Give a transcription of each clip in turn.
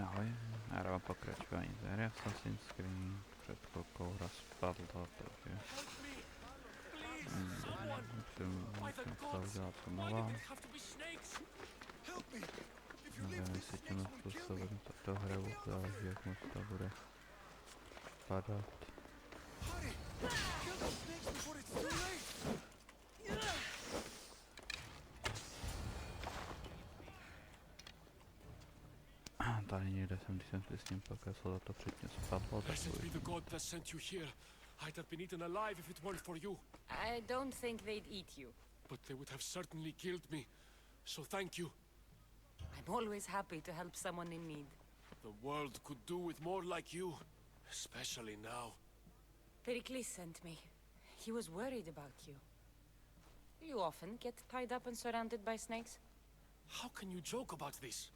Ahoj, já dávám pokračování z hry Assassin's Creed, před chvilkou rozpadlo, takže musím to udělat znova. Nevím, jestli tímhle způsobem to dohraju, záleží jak moc to bude padat. Tady někde jsem, když jsem si s ním pokresl, to předtím spadlo, tak I'd have been eaten alive if it weren't for you. I don't think they'd eat you. But they would have certainly killed me. So thank you. I'm always happy to help someone in need. The world could do with more like you. Especially now. Pericles sent me. He was worried about you. You often get tied up and surrounded by snakes? How can you joke about this?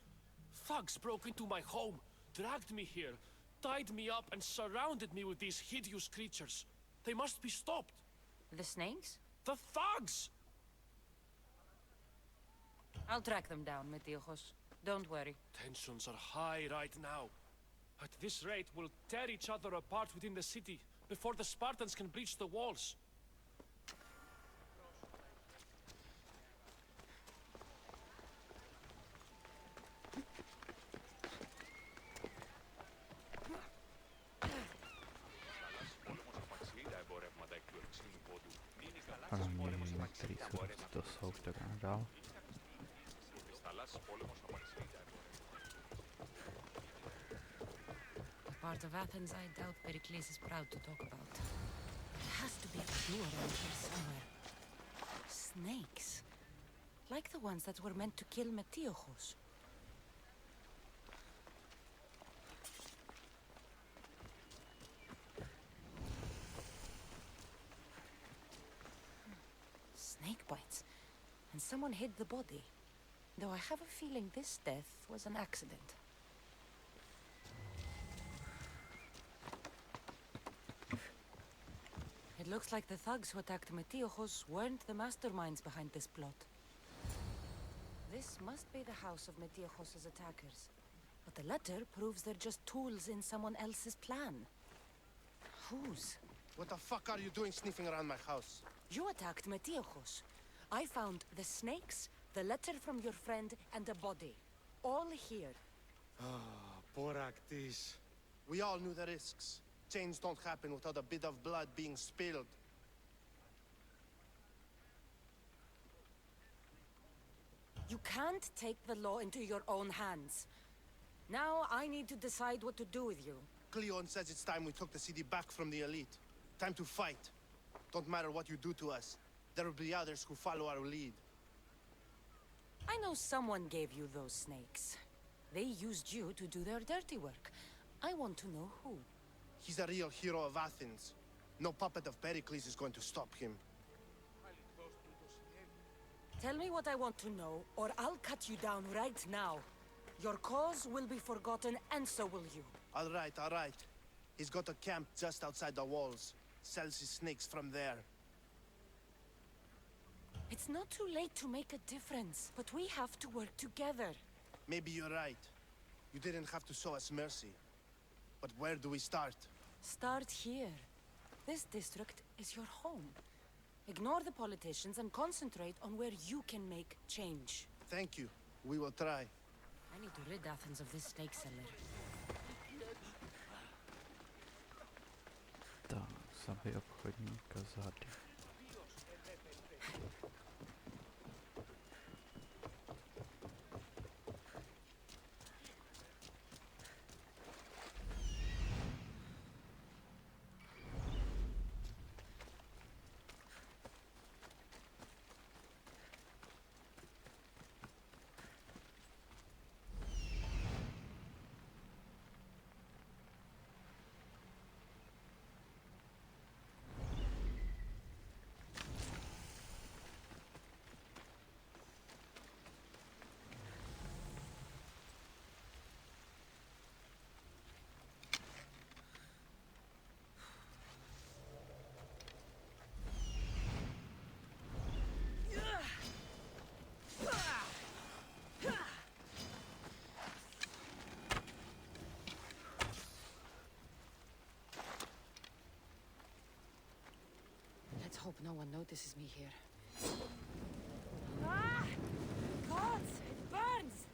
Thugs broke into my home, dragged me here, tied me up and surrounded me with these hideous creatures. They must be stopped. The snakes? The thugs! I'll track them down, Metiojos. Don't worry. Tensions are high right now. At this rate, we'll tear each other apart within the city before the Spartans can breach the walls. hlavně který to jsou, tak dál. A part of Athens I doubt Pericles is proud to talk about. There has to be a clue around here somewhere. Snakes. Like the ones that were meant to kill Metiojos. Snake bites. And someone hid the body. Though I have a feeling this death was an accident. It looks like the thugs who attacked Metiojos weren't the masterminds behind this plot. This must be the house of Metiojos' attackers. But the letter proves they're just tools in someone else's plan. Whose? What the fuck are you doing sniffing around my house? You attacked Metiojos. I found the snakes, the letter from your friend, and a body. All here. Ah, Poraktis. We all knew the risks. Change don't happen without a bit of blood being spilled. You can't take the law into your own hands. Now I need to decide what to do with you. Cleon says it's time we took the city back from the elite. Time to fight. Don't matter what you do to us. There will be others who follow our lead. I know someone gave you those snakes. They used you to do their dirty work. I want to know who. He's a real hero of Athens. No puppet of Pericles is going to stop him. Tell me what I want to know, or I'll cut you down right now. Your cause will be forgotten, and so will you. All right, all right. He's got a camp just outside the walls. Sells his snakes from there. It's not too late to make a difference, but we have to work together. Maybe you're right. You didn't have to show us mercy. But where do we start? Start here. This district is your home. Ignore the politicians and concentrate on where you can make change. Thank you. We will try. I need to rid Athens of this snake seller. Tak, zabij obchodníka zády. no one notices me here. Ah! God, it burns!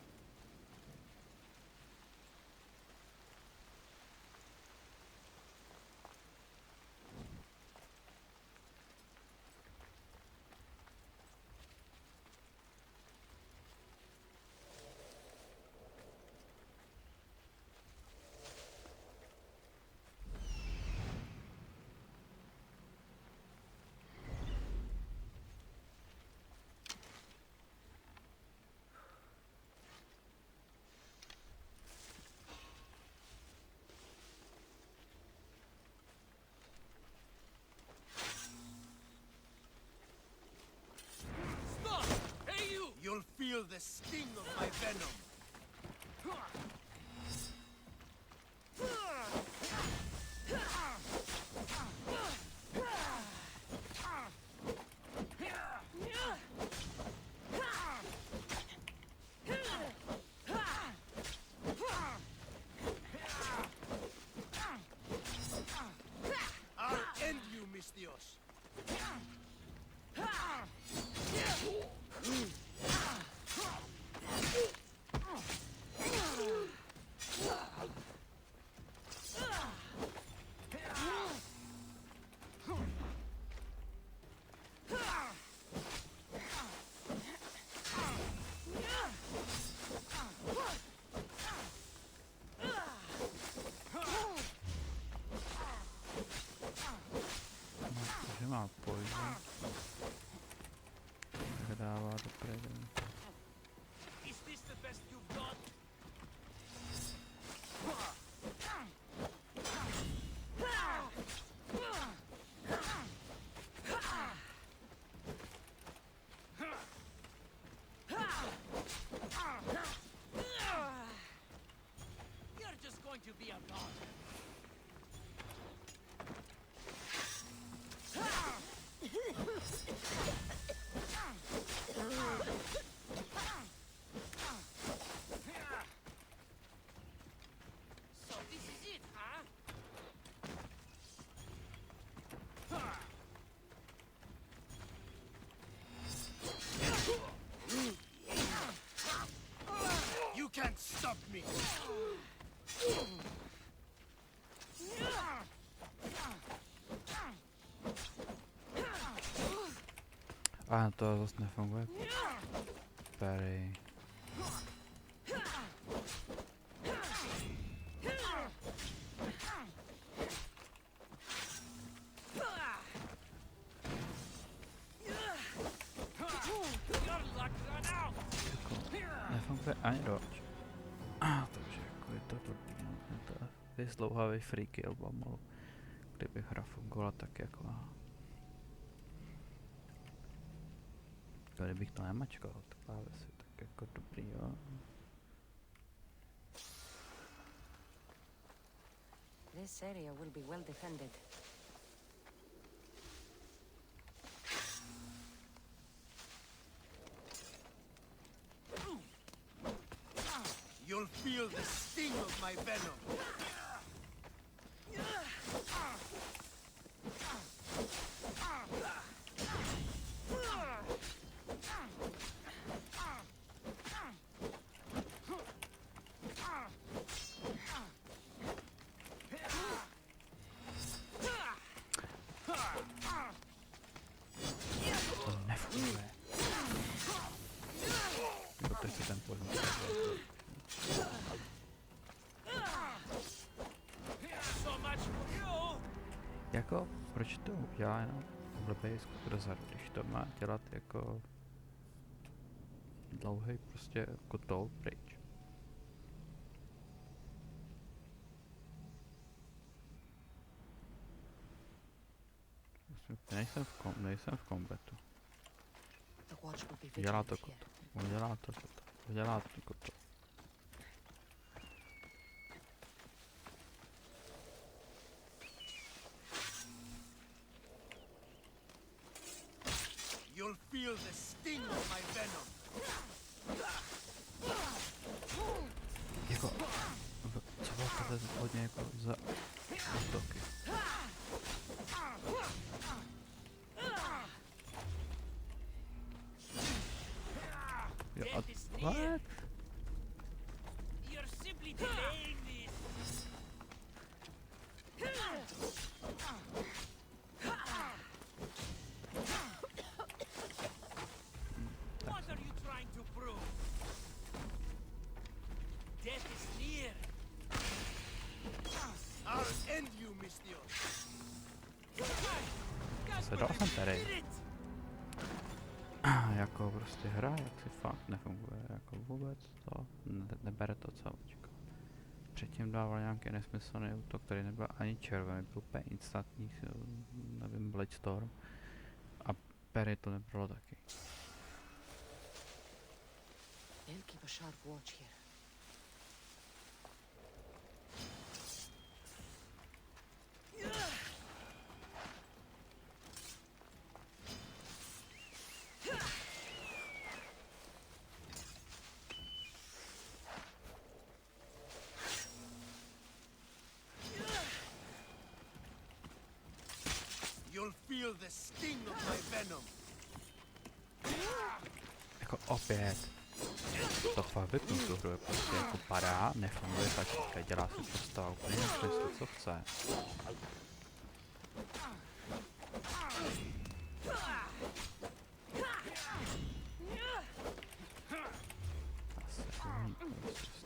Stop! Hey, you! You'll feel the sting of my venom. I'll end you, Mistios. Že má poison. Tak dává do prdele. Is this the best you've got? You're just going to be a god. So this is it, huh? You can't stop me. A to zase nefunguje. Perry. Your luck run out. Nefunguje ani doč. Takže jako je to dobrý, no. Je to vyslouhavý free kill bomb. Kdyby hra fungovala tak jako... Kdybych to nemačkal, ty klávesy, tak jako dobrý, jo. This area will be well defended. You'll feel the sting of my venom. To nefunguje. Jo, teď si ten poison. So much for you. Jako, proč to udělá jenom blbej skok dozadu, když to má dělat jako dlouhý prostě kotoul pryč. Nejsem v kombetu. The watch will be Udělá vigilant to here. kotoul, udělá to kotoul. You'll feel the sting of my venom. Jako, co bylo tohle hodně jako za útoky? zase dal jsem tady. Jako prostě hra, jak si fakt nefunguje, jako vůbec to, nebere to celčko. Předtím dával nějaký nesmyslný útok, který nebyl ani červený, byl úplně instantní, nevím, Blade a Perry to nebylo taky. They'll keep a sharp watch here. You'll feel the sting of my venom. Jako opět. To fakt vypnu tu hru, prostě jako padá, nefunguje tačka, dělá si postava úplně nesmysl, co chce. Asi umí prostě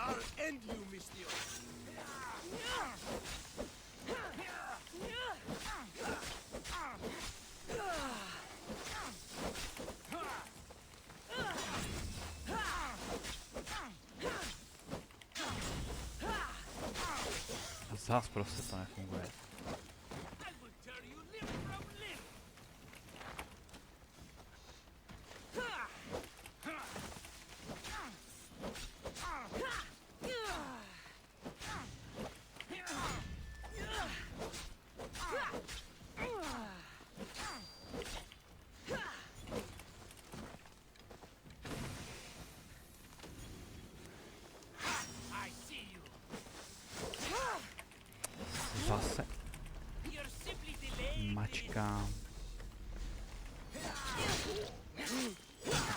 I'll end you, Mistio. A zás prostě to nefunguje. Zase mačkám.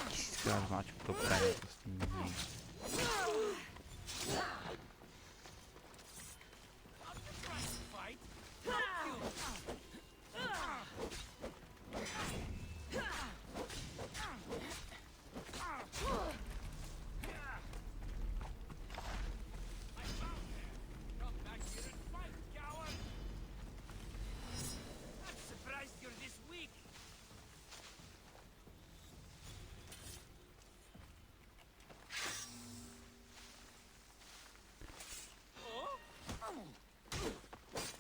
Tisíckrát mačku to praje, prostě není.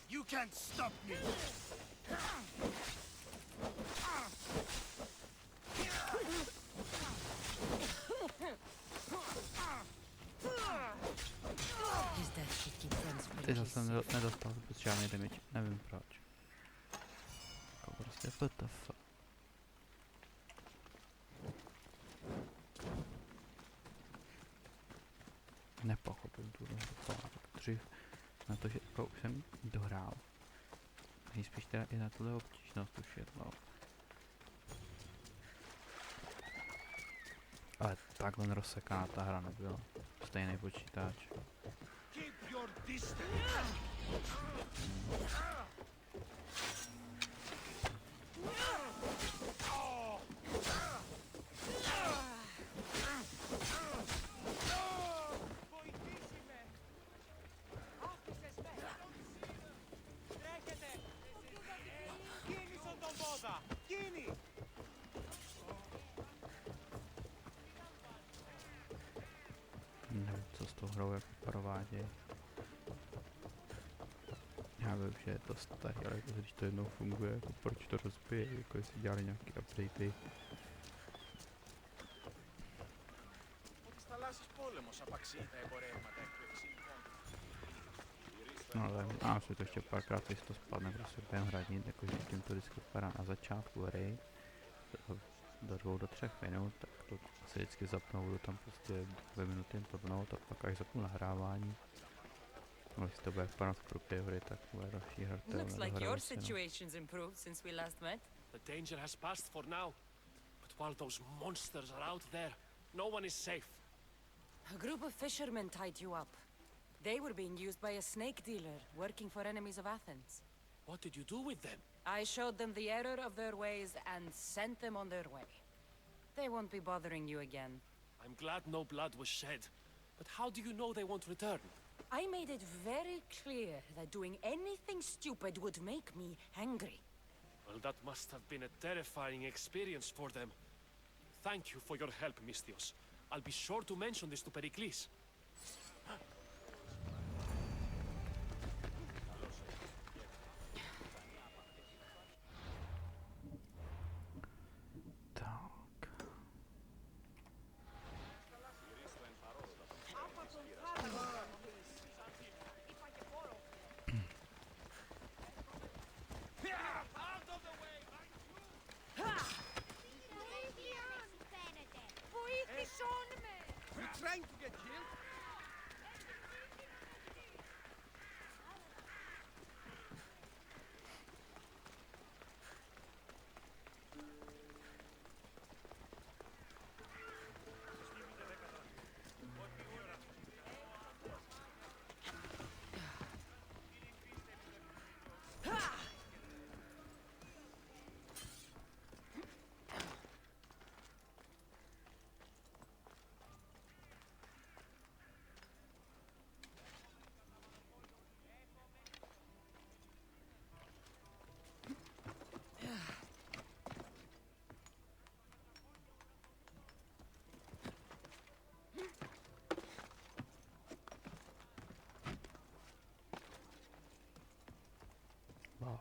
You can't stop me. His death should keep friends Teď pretty zase safe. nedostal vůbec žádný damage, nevím proč. Jako prostě WTF. Nepochopil tu hru, co má tak dřív. Na to, že jako už jsem dohrál. Nejspíš teda i na tuhle obtížnost už jednou. Ale takhle rozsekaná ta hra nebyla. Stejný počítač. Keep your distance. Nevím, co s tou hrou jako provádějí. Já vím, že je to starý, ale jako, když to jednou funguje, jako proč to rozbije, jako jestli dělali nějaký updatey. No ale mám si to ještě párkrát, když to spadne prostě během hraní, jakože tím to vždycky vypadá na začátku hry, do 2 do 3 minut, tak to asi vždycky zapnou, budu tam prostě 2 minuty blbnout a pak až zapnu nahrávání. No, jestli to bude vypadat v průběhu hry, tak bude další hratelné. Looks like your situation's improved since we last met. The danger has passed for now. But while those monsters are out there, no one is safe. A group of fishermen tied you up. They were being used by a snake dealer working for enemies of Athens. What did you do with them? I showed them the error of their ways and sent them on their way. They won't be bothering you again. I'm glad no blood was shed. But how do you know they won't return? I made it very clear that doing anything stupid would make me angry. Well, that must have been a terrifying experience for them. Thank you for your help, Misthios. I'll be sure to mention this to Pericles. Tak. We're trying to get killed. Love.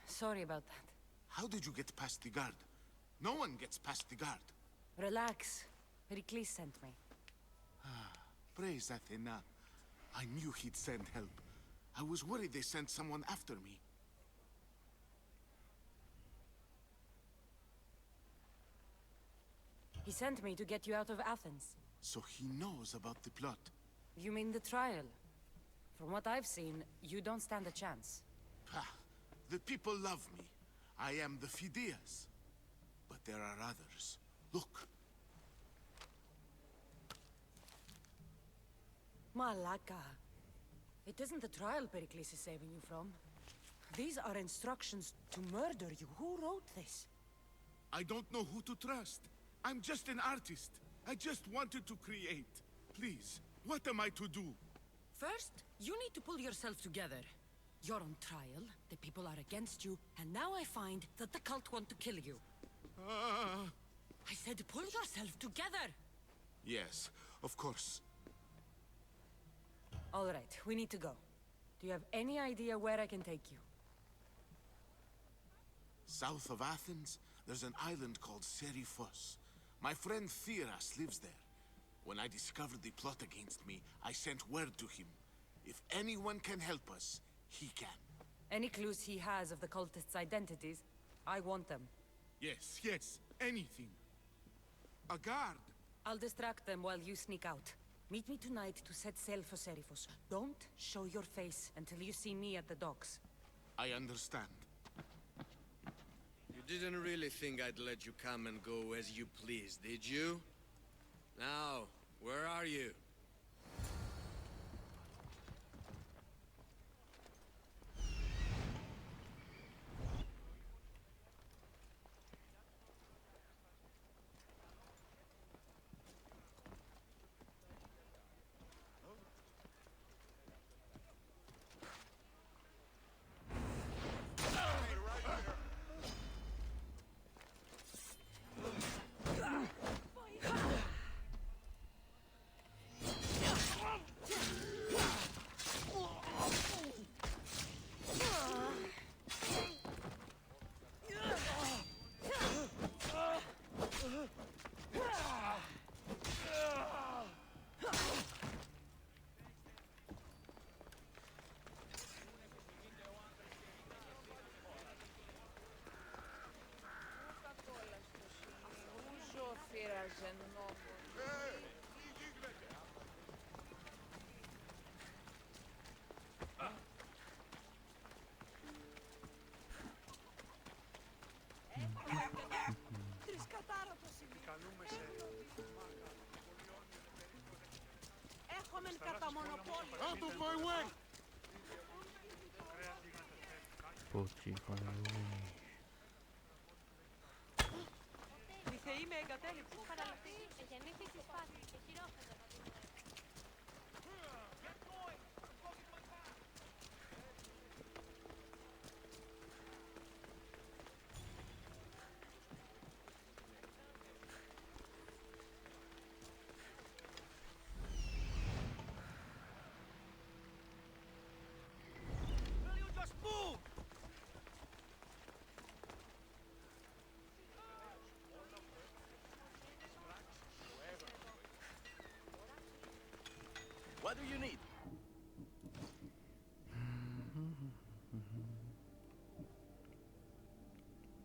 Sorry about that. How did you get past the guard? No one gets past the guard. Relax. Pericles sent me. Praise Athena. I knew he'd send help. I was worried they sent someone after me. He sent me to get you out of Athens. So he knows about the plot. You mean the trial? From what I've seen, you don't stand a chance. Ha! The people love me. I am the Phidias. But there are others. Look. Malaka. It isn't the trial Pericles is saving you from. These are instructions to murder you. Who wrote this? I don't know who to trust. I'm just an artist. I just wanted to create. Please, what am I to do? First, you need to pull yourself together. You're on trial, the people are against you, and now I find that the cult want to kill you. I said pull yourself together! Yes, of course. All right, we need to go. Do you have any idea where I can take you? South of Athens, there's an island called Seriphos. My friend Theras lives there. When I discovered the plot against me, I sent word to him. If anyone can help us, he can. Any clues he has of the cultists' identities, I want them. Yes, yes, anything. A guard. I'll distract them while you sneak out. Meet me tonight to set sail for Seriphos. Don't show your face until you see me at the docks. I understand. You didn't really think I'd let you come and go as you please, did you? Now, where are you? Out of my way! Počí, pane Ježíš. Η θεή με εγκατέλειψε. Γεννήθη στη σπάση και χειρόφρενο. What do you need?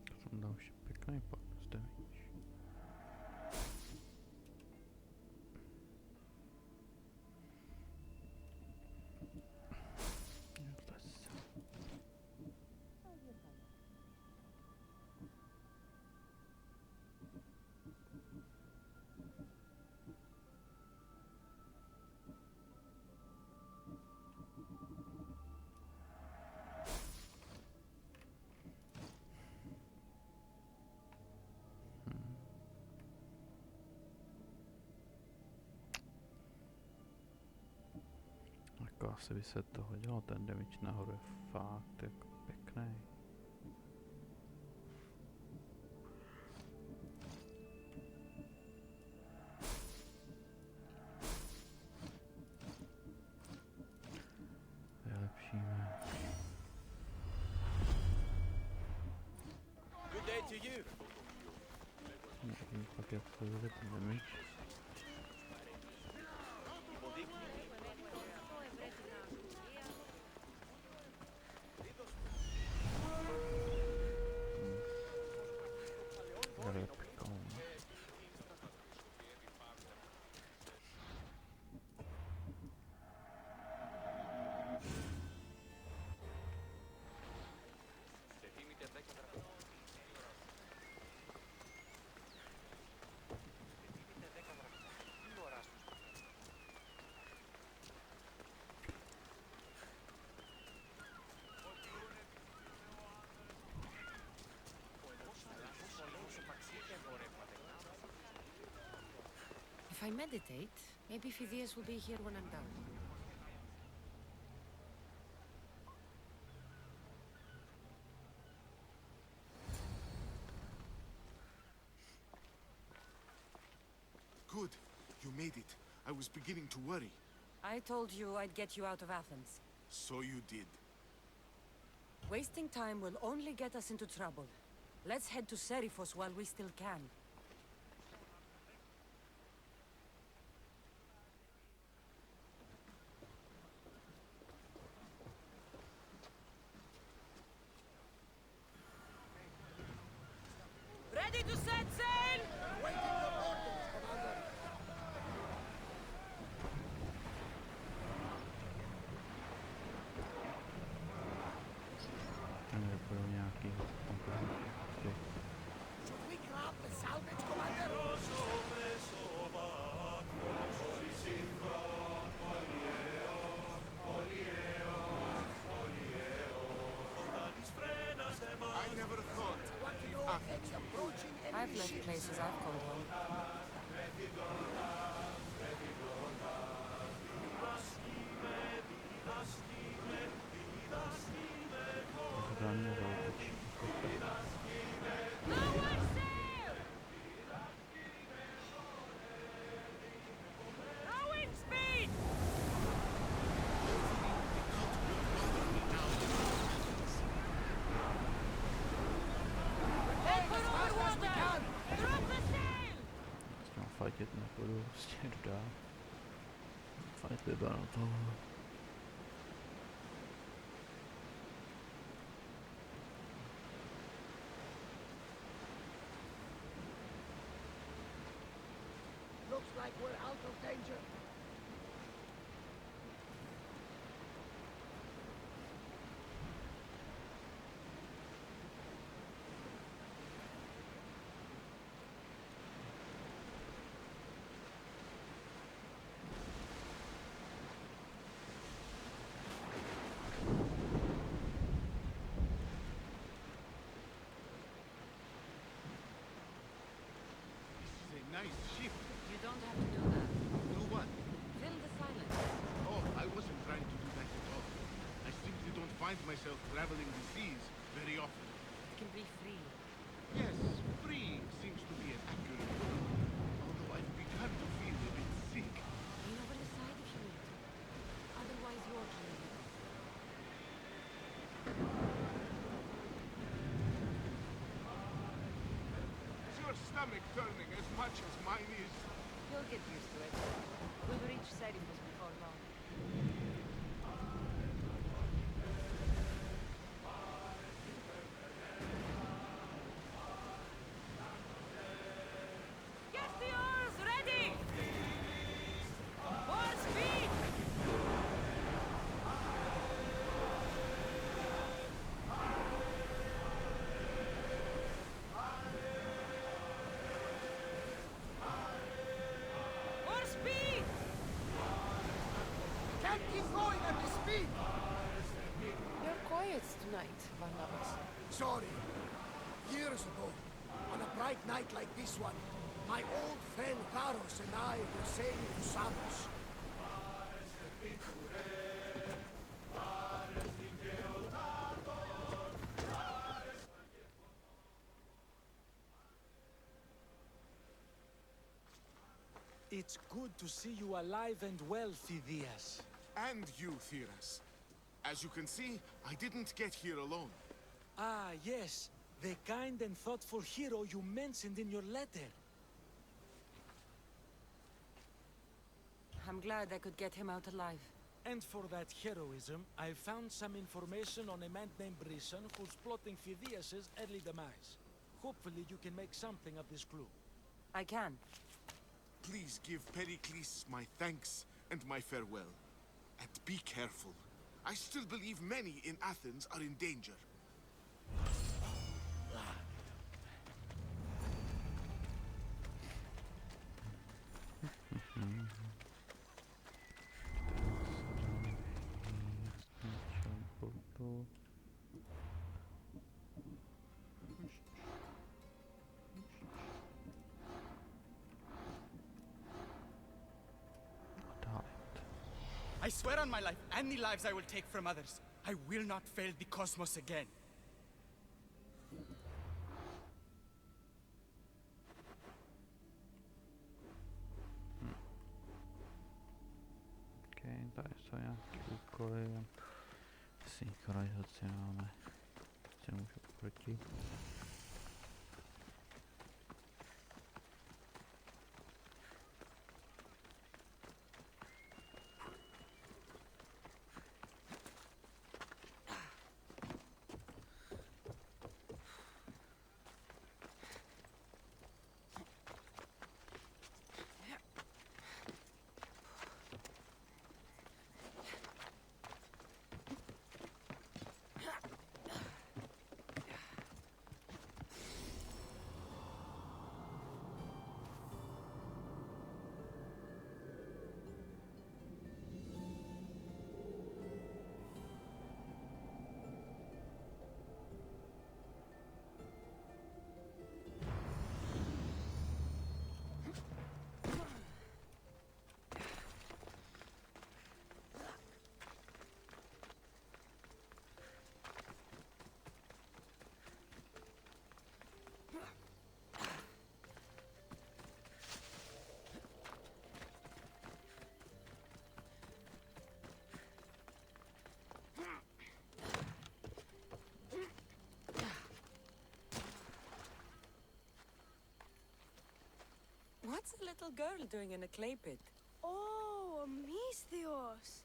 To jsem dal už pěkný pak zde, víš. Jako asi by se to hodilo, ten damage nahoru je fakt jako pěkný. Vylepšíme. Good day to you. Nevím pak jak to vyjde ten damage. If I meditate, maybe Phidias will be here when I'm done. Good. You made it. I was beginning to worry. I told you I'd get you out of Athens. So you did. Wasting time will only get us into trouble. Let's head to Seriphos while we still can. Ready to set sail! Budou nějaký komponenty. I never thought. I've left places I've called home. Pořádně zautečí. Lower sail! No wind speed! Head for over water! Drop the sail! S těma fajtit nepůjdu, prostě jdu dál. Fajt vybral toho. Looks like we're out of danger. nice ship. You don't have to do that. Do what? Fill the silence. Oh, I wasn't trying to do that at all. I simply don't find myself traveling the seas very often. It can be free. Yes, freeing seems to be an accurate word. Although I've begun to feel a bit sick. Lean over the side if you need to. Otherwise, you're clean. Is your stomach turning as much as mine is? You'll get used to it. We'll reach Serifus before long. Get the oars ready! Full speed! More speed! Can't keep going at this speed! You're quiet tonight, Barnabas. Sorry. Years ago, on a bright night like this one, my old friend Garos and I were sailing to Samos. It's good to see you alive and well, Phidias. And you, Theras. As you can see, I didn't get here alone. Ah, yes. The kind and thoughtful hero you mentioned in your letter. I'm glad I could get him out alive. And for that heroism, I found some information on a man named Brisson who's plotting Phidias' early demise. Hopefully you can make something of this clue. I can. Please give Pericles my thanks and my farewell. And be careful. I still believe many in Athens are in danger. I swear on my life and the lives I will take from others, I will not fail the cosmos again. Okej, tady jsou nějaké úkoly. Synchronizaci máme. Se můžu proti. What's a little girl doing in a clay pit? Oh, Misthios.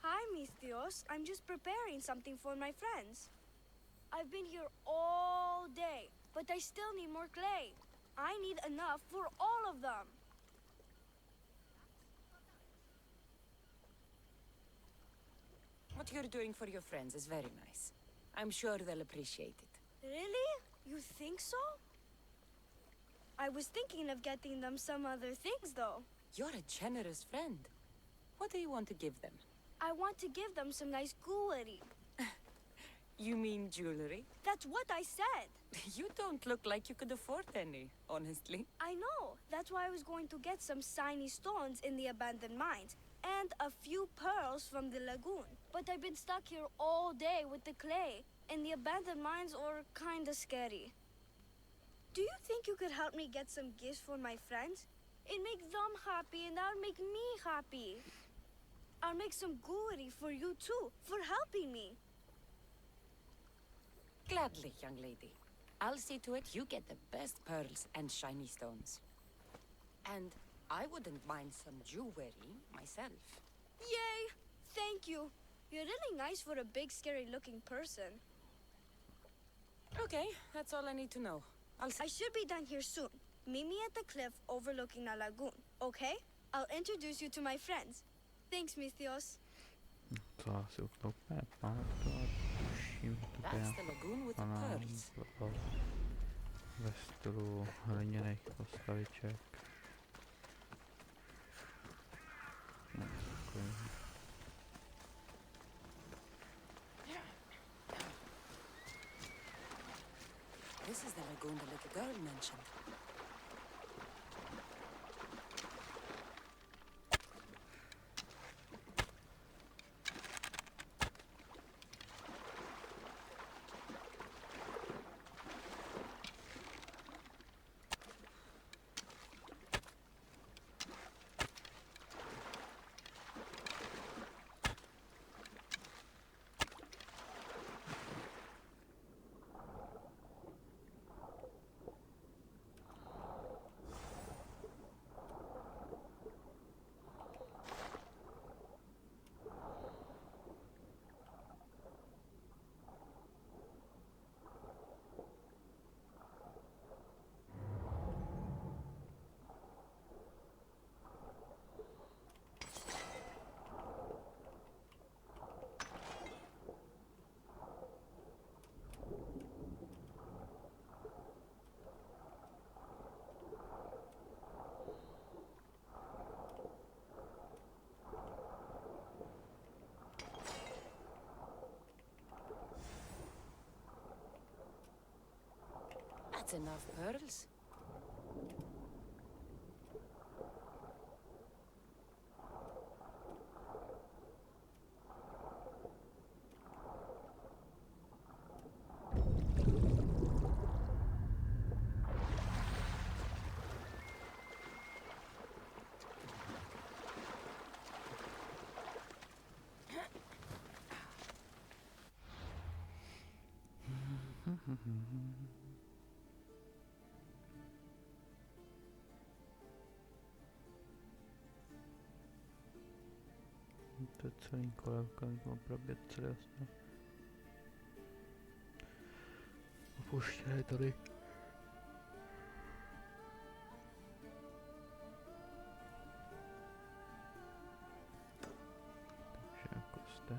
Hi, Misthios. I'm just preparing something for my friends. I've been here all day, but I still need more clay. I need enough for all of them. What you're doing for your friends is very nice. I'm sure they'll appreciate it. Really? You think so? I was thinking of getting them some other things, though. You're a generous friend. What do you want to give them? I want to give them some nice jewelry. You mean jewelry? That's what I said. You don't look like you could afford any, honestly. I know. That's why I was going to get some shiny stones in the abandoned mines and a few pearls from the lagoon. But I've been stuck here all day with the clay, and the abandoned mines are kinda scary. Do you think you could help me get some gifts for my friends? It'd make them happy and that'll make me happy. I'll make some jewelry for you too, for helping me. Gladly, young lady. I'll see to it you get the best pearls and shiny stones. And I wouldn't mind some jewelry myself. Yay! Thank you. You're really nice for a big, scary-looking person. Okay, that's all I need to know. I should be done here soon. Meet me at the cliff overlooking the lagoon, okay? I'll introduce you to my friends. Thanks, Mythios. To asi úplně pamatuju, tuším, to That's je the lagoon with the pana pearls. ve stylu hliněných postaviček. No, takový. This is the lagoon the little girl mentioned. That's enough pearls. To je celý kolevka, mám probět celé jasno. Opuštěné tady. Takže jako zde.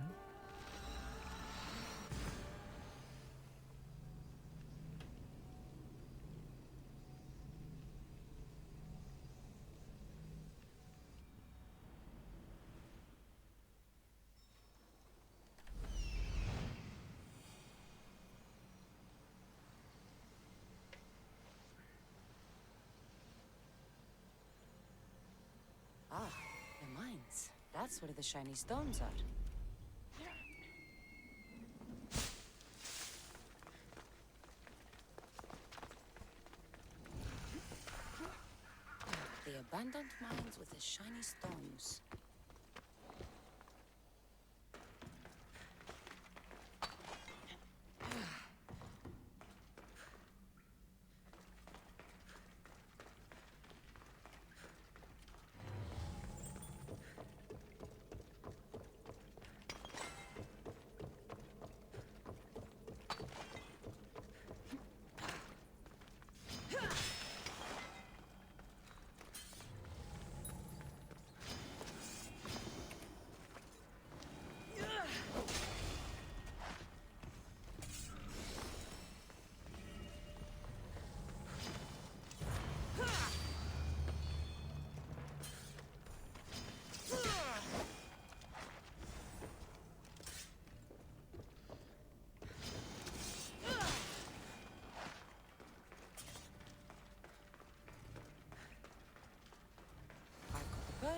Ah, the mines. That's where the shiny stones are. The abandoned mines with the shiny stones.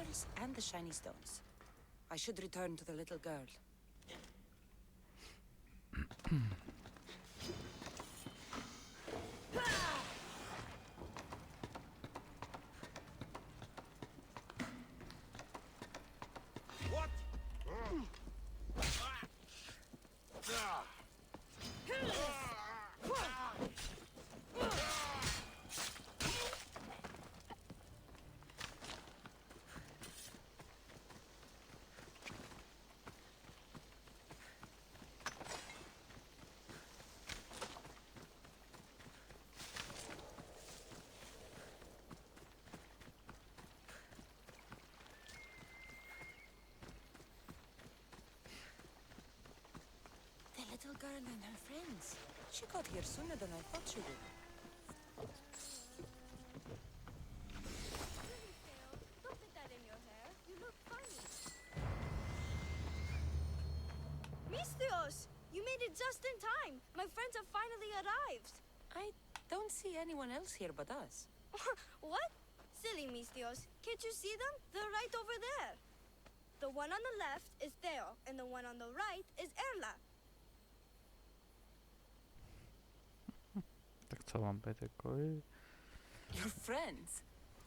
pearls and the shiny stones. I should return to the little girl. The little girl and her friends. She got here sooner than I thought she would. Don't put that in your hair. You look funny. Misthios! You made it just in time. My friends have finally arrived. I don't see anyone else here but us. What? Silly Misthios. Can't you see them? They're right over there. The one on the left is Theo, and the one on the right is Erla. Tak co mám být jako vy? Your friends?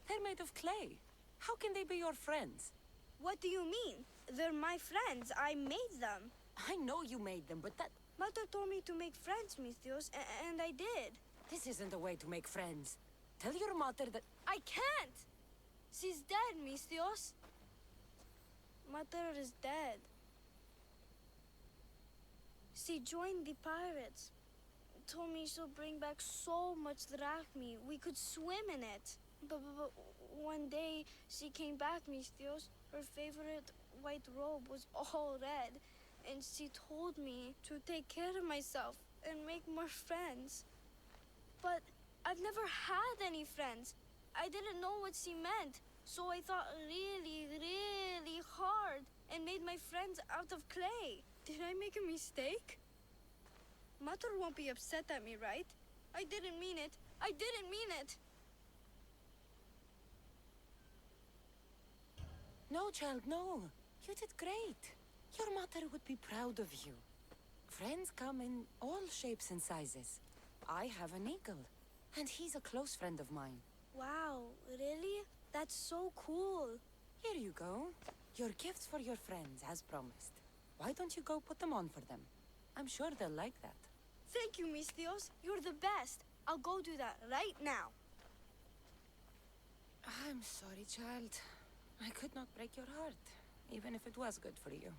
They're made of clay. How can they be your friends? What do you mean? They're my friends. I made them. I know you made them, but that... Mother told me to make friends, Misthios, and I did. This isn't a way to make friends. Tell your mother that... I can't! She's dead, Misthios. Mother is dead. She joined the pirates. Told me she'll bring back so much drachmi. We could swim in it. But one day she came back, Misthios. Her favorite white robe was all red. And she told me to take care of myself and make more friends. But I've never had any friends. I didn't know what she meant. So I thought really, really hard and made my friends out of clay. Did I make a mistake? Mother won't be upset at me, right? I didn't mean it. I didn't mean it. No, child, no. You did great. Your mother would be proud of you. Friends come in all shapes and sizes. I have an eagle, and he's a close friend of mine. Wow, really? That's so cool. Here you go. Your gifts for your friends, as promised. Why don't you go put them on for them? I'm sure they'll like that. Thank you, Misthios. You're the best. I'll go do that right now. I'm sorry, child. I could not break your heart, even if it was good for you.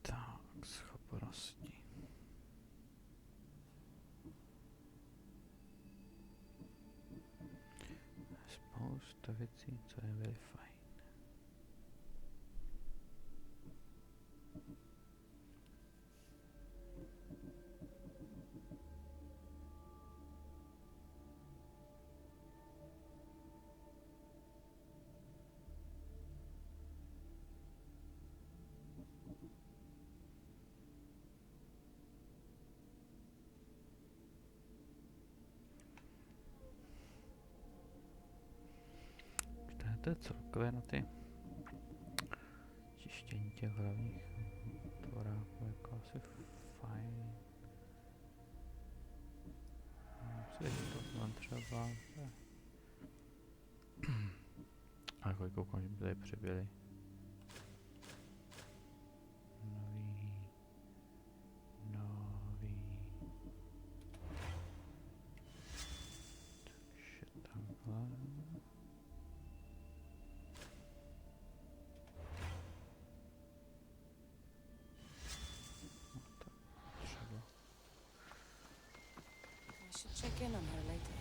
Tak, schopnosti. Spousta věcí, co je very fajn. To je celkově na ty čištění těch hlavních tvoráků jako asi fajn. Myslím, že to mám třeba... A kolik koukám, že by tady přibyli. Nový. Takže takhle. I should check in on her later.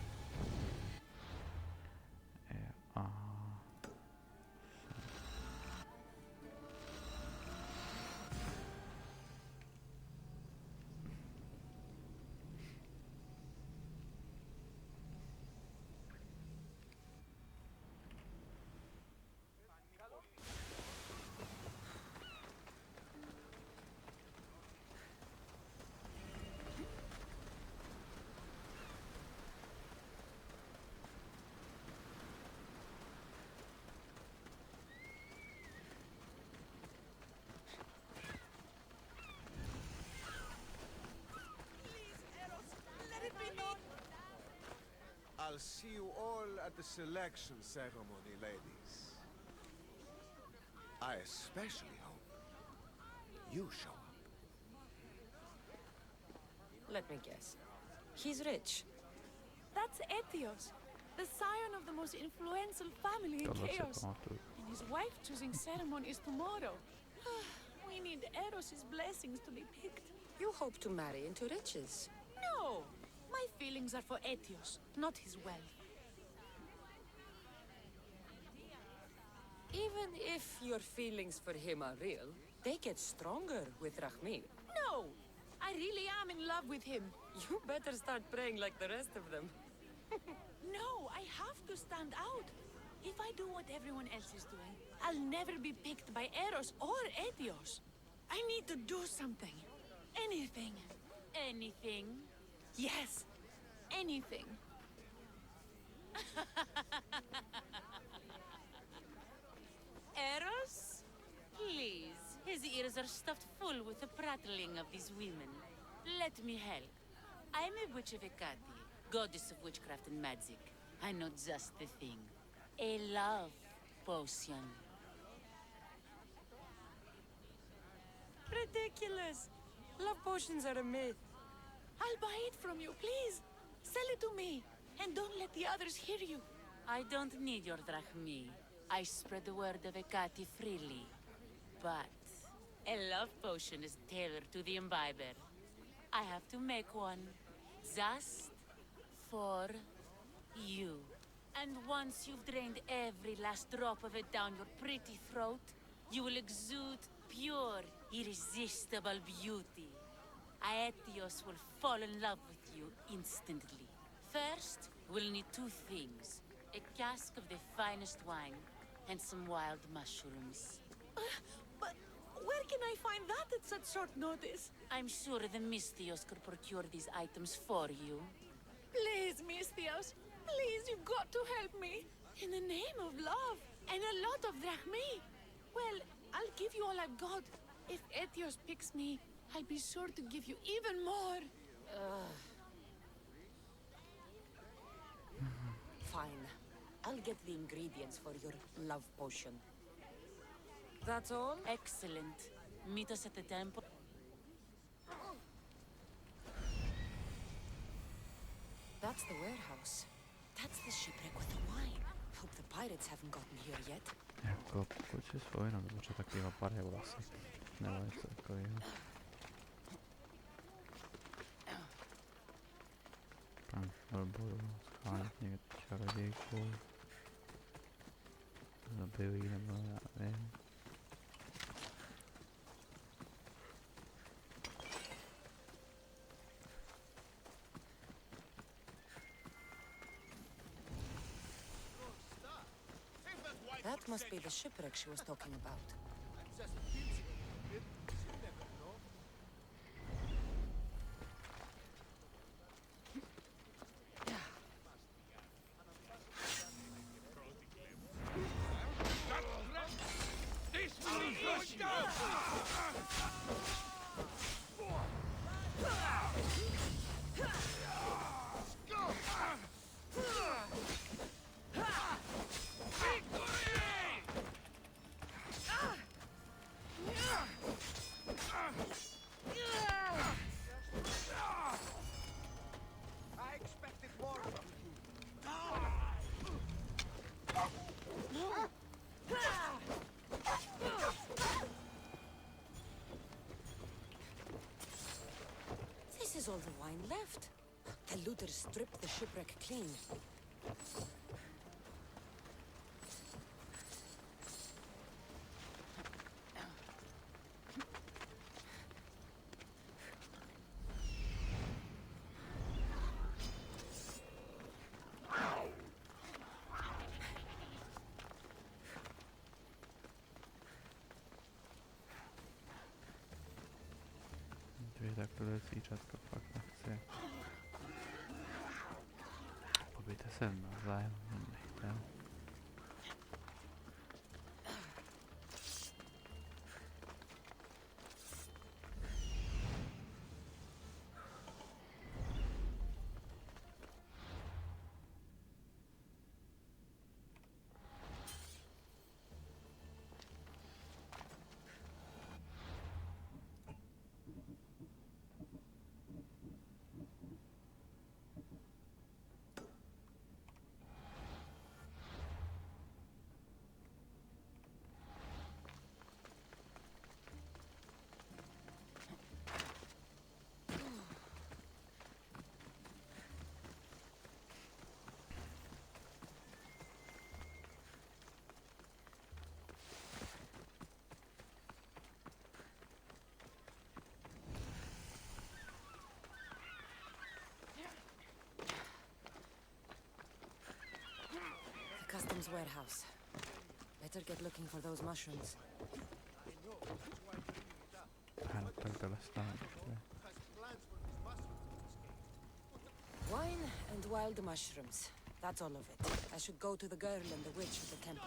I'll see you all at the selection ceremony, ladies. I especially hope you show up. Let me guess. He's rich. That's Etios, the scion of the most influential family in Tohle se Chaos. pamatuju. And his wife-choosing ceremony is tomorrow. We need Eros's blessings to be picked. You hope to marry into riches. No! My feelings are for Etios, not his wealth. Even if your feelings for him are real, they get stronger with Rahmi. No! I really am in love with him. You better start praying like the rest of them. No, I have to stand out. If I do what everyone else is doing, I'll never be picked by Eros or Etios. I need to do something. Anything. Anything. Yes. Anything. Eros? Please. His ears are stuffed full with the prattling of these women. Let me help. I'm a witch of Hecate, goddess of witchcraft and magic. I know just the thing. A love potion. Ridiculous! Love potions are a myth. I'll buy it from you, please. Sell it to me. And don't let the others hear you. I don't need your drachmi. I spread the word of Hecate freely. But a love potion is tailored to the imbiber. I have to make one. Just for you. And once you've drained every last drop of it down your pretty throat, you will exude pure, irresistible beauty. Aetios will fall in love with you instantly. First, we'll need two things. A cask of the finest wine, and some wild mushrooms. But where can I find that at such short notice? I'm sure the Mystios could procure these items for you. Please, Mystios. Please, you've got to help me. In the name of love, and a lot of drachmi. Well, I'll give you all I've got. If Etios picks me, I'll be sure to give you even more. Fine. I'll get the ingredients for your love potion. That's all? Excellent. Meet us at the temple. That's the warehouse. That's the shipwreck with the wine. Hope the pirates haven't gotten here yet. Jako pokud si spojeno, to bude taky vypadá vlasy. Nebo něco takového. Tam budu schánět někde čarodějku. Zabiju jí nebo já nevím. That must be the shipwreck she was talking about. I expected more from you. This is all the wine left. The looters stripped the shipwreck clean. Dvě takové zvířatka fakt nechci. Pobijte se navzájem, nechtěl. warehouse. Better get looking for those mushrooms. Hát takhle stát. Wine and wild mushrooms. That's all of it. I should go to the girl and the witch at the temple.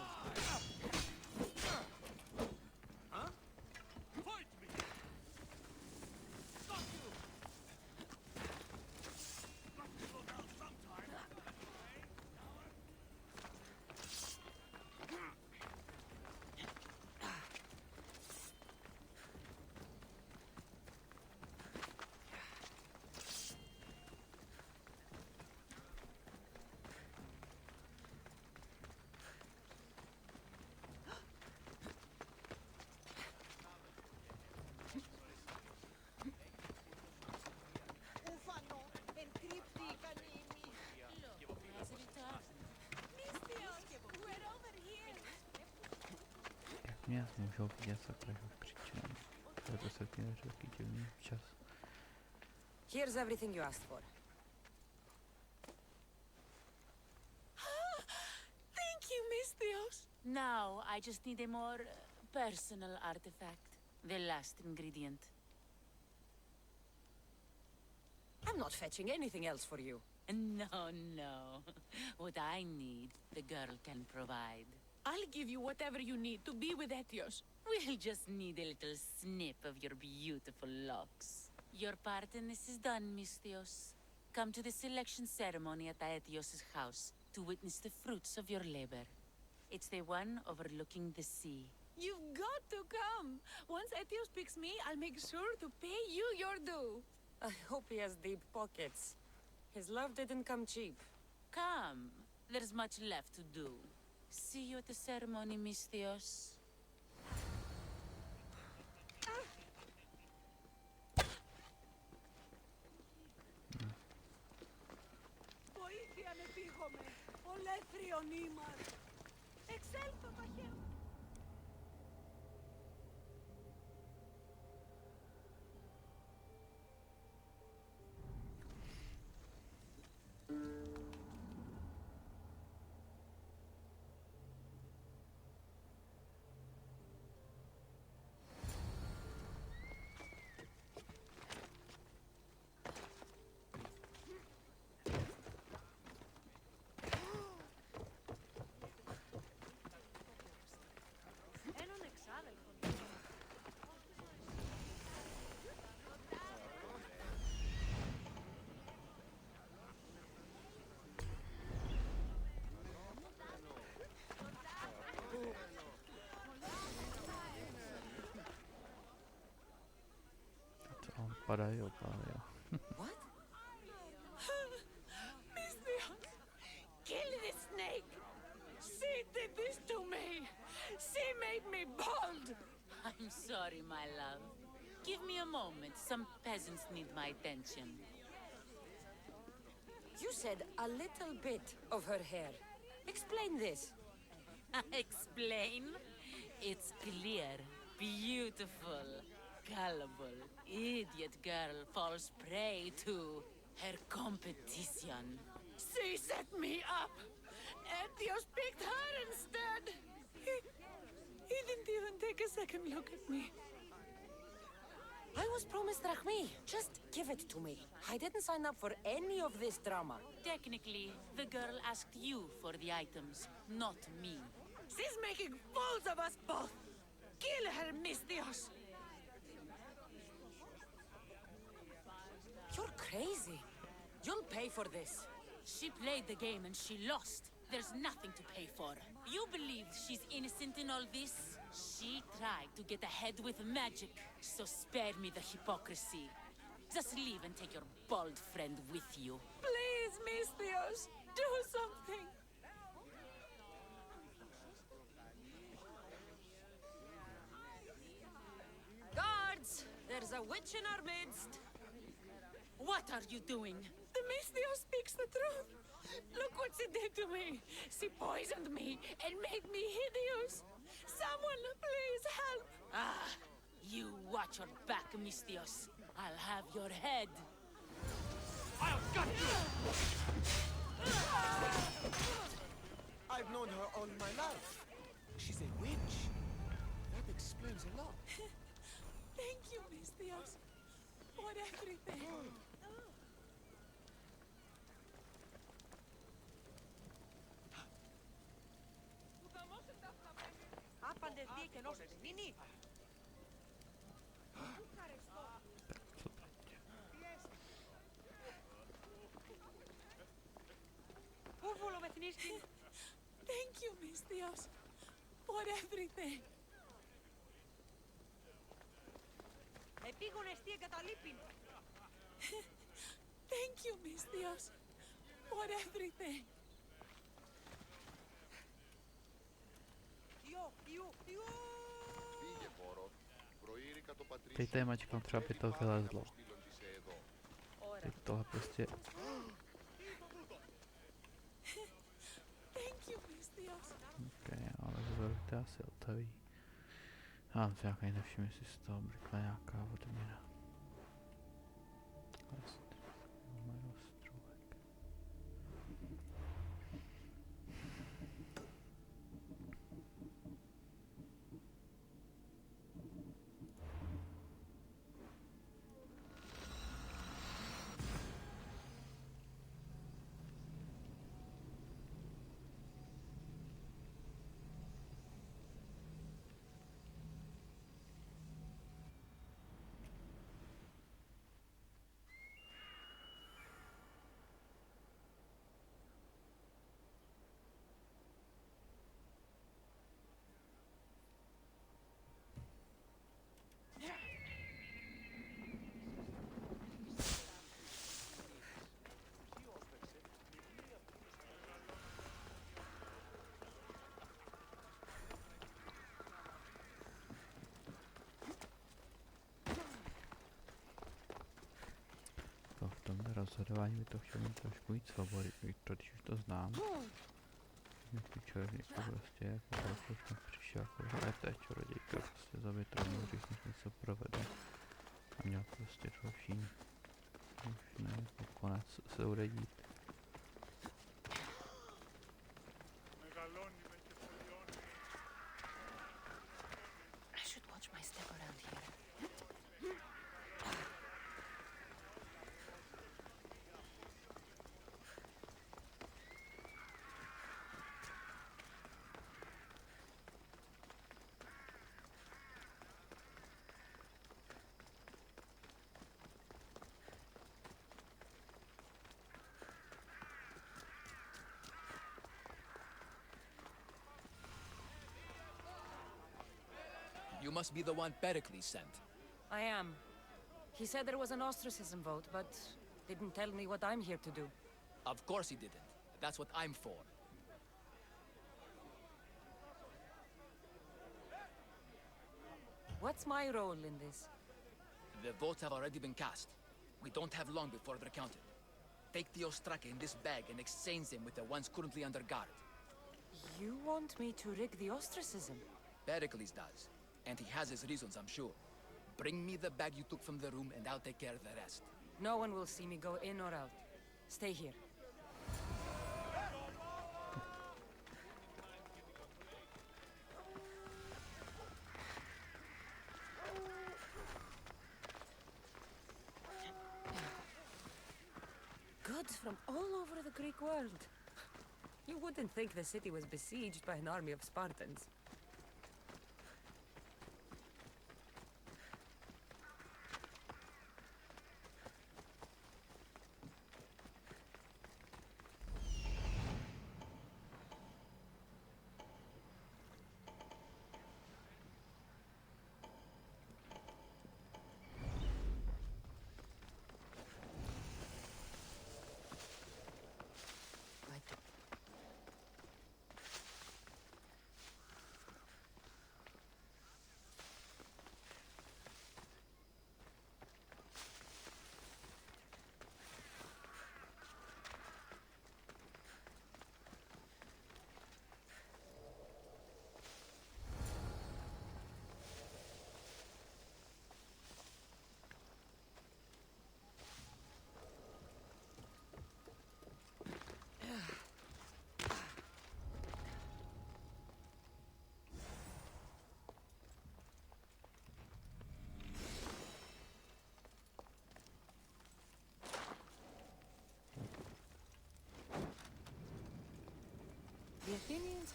Jak mě můžou vidět sakra křičem? To se ty neřekl divný čas. Here's everything you asked for. Thank you, Miss Theos. Now, I just need a more personal artifact. The last ingredient. I'm not fetching anything else for you. No, no. What I need, the girl can provide. I'll give you whatever you need to be with Etios. We'll just need a little snip of your beautiful locks. Your part in this is done, Miss Theos. Come to the selection ceremony at Aetios' house to witness the fruits of your labor. It's the one overlooking the sea. You've got to come. Once Etios picks me, I'll make sure to pay you your due. I hope he has deep pockets. His love didn't come cheap. Come. There's much left to do. See you at the ceremony, Miss Theos. Βοήθεια ανεπίχομαι. Ολέθριον ήμαν. Εξέλθω ταχαίω. Padají opály, jo. What? Miss Theos, kill this snake. She did this to me. She made me bald. I'm sorry, my love. Give me a moment. Some peasants need my attention. You said a little bit of her hair. Explain this. Explain? It's clear, beautiful, gullible, idiot girl falls prey to her competition. She set me up. Etios picked her instead. He didn't even take a second look at me. I was promised Drachmi. Just give it to me. I didn't sign up for any of this drama. Technically, the girl asked you for the items, not me. She's making fools of us both. Kill her, Miss Theos. You're crazy. You'll pay for this. She played the game and she lost. There's nothing to pay for. You believe she's innocent in all this? She tried to get ahead with magic, so spare me the hypocrisy. Just leave and take your bald friend with you. Please, Miss Theos, do something. Guards! There's a witch in our midst. What are you doing? The Miss Theos speaks the truth. Look what she did to me. She poisoned me and made me hideous. Someone, please help. Ah, you watch your back, Mistios. I'll have your head. I'll gut you! I've known her all my life. She's a witch. That explains a lot. Thank you, Mistios, for everything. Co będzie? Thank you, Mistios, for everything. Thank you, Mistios, for everything. Tej témačkám třeba by to vylezlo. Teď tohle prostě... Thank you, Mistios. Ok, ale vzoru to asi otaví. A to nějaký nevšiml, jestli z toho brkla nějaká odměna. V tomhle rozhodování by to chtěl mít trošku víc svobody, když už to znám. Nějaký člověk jako prostě jako už tam přišel jako té čarodějka prostě zabít rovnou, když něco provede. A měl prostě další už ne, jako konec se bude dít. I should watch my step around here. You must be the one Pericles sent. I am. He said there was an ostracism vote, but didn't tell me what I'm here to do. Of course he didn't. That's what I'm for. What's my role in this? The votes have already been cast. We don't have long before they're counted. Take the Ostraka in this bag and exchange them with the ones currently under guard. You want me to rig the ostracism? Pericles does. And he has his reasons, I'm sure. Bring me the bag you took from the room and I'll take care of the rest. No one will see me go in or out. Stay here. Goods from all over the Greek world. You wouldn't think the city was besieged by an army of Spartans.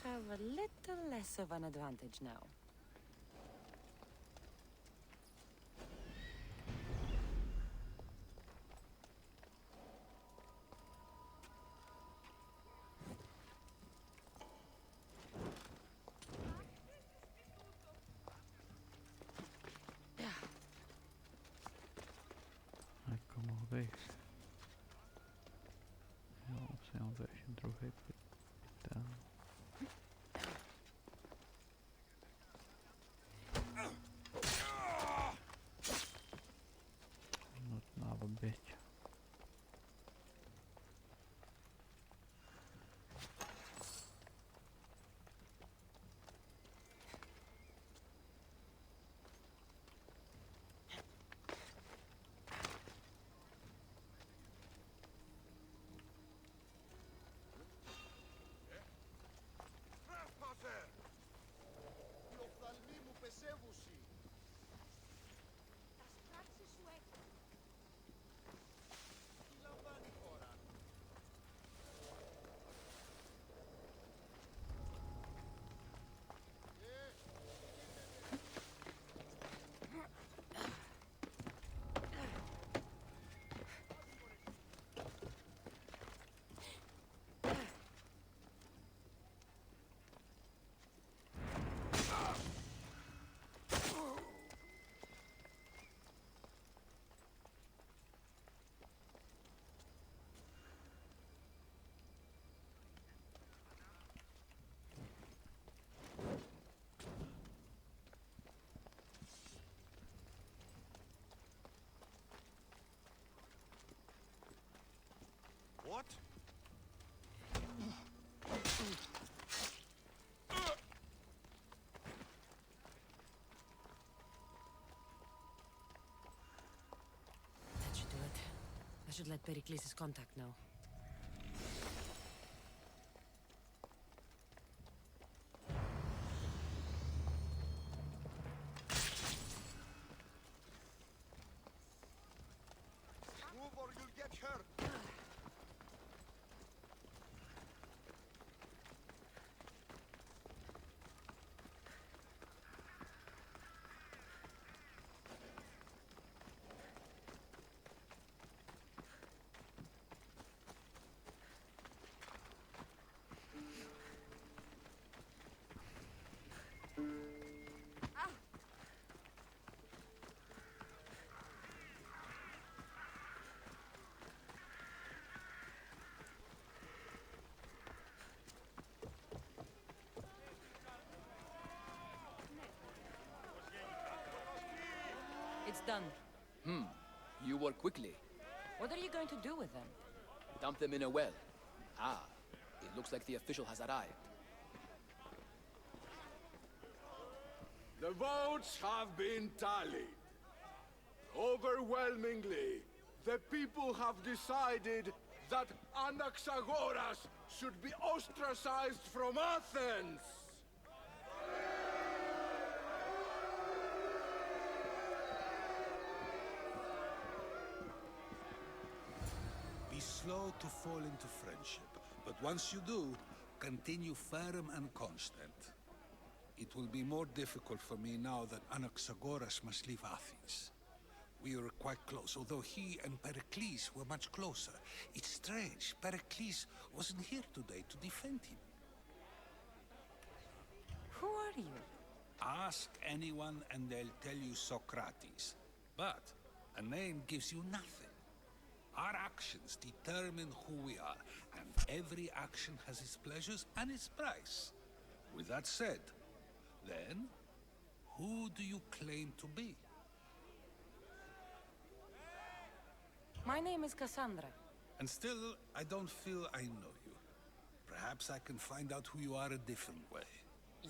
have a little less of an advantage now. Ai, como vez. Jo, se on version druhý pytel. Nutná oběť. What? That should do it. I should let Pericles' contact know. Move or you'll get hurt. It's done. You work quickly. What are you going to do with them? Dump them in a well. Ah, it looks like the official has arrived. The votes have been tallied. Overwhelmingly, the people have decided that Anaxagoras should be ostracized from Athens! Be slow to fall into friendship, but once you do, continue firm and constant. It will be more difficult for me now that Anaxagoras must leave Athens. We were quite close, although he and Pericles were much closer. It's strange, Pericles wasn't here today to defend him. Who are you? Ask anyone and they'll tell you Socrates. But a name gives you nothing. Our actions determine who we are, and every action has its pleasures and its price. With that said, then, who do you claim to be? My name is Cassandra. And still, I don't feel I know you. Perhaps I can find out who you are a different way.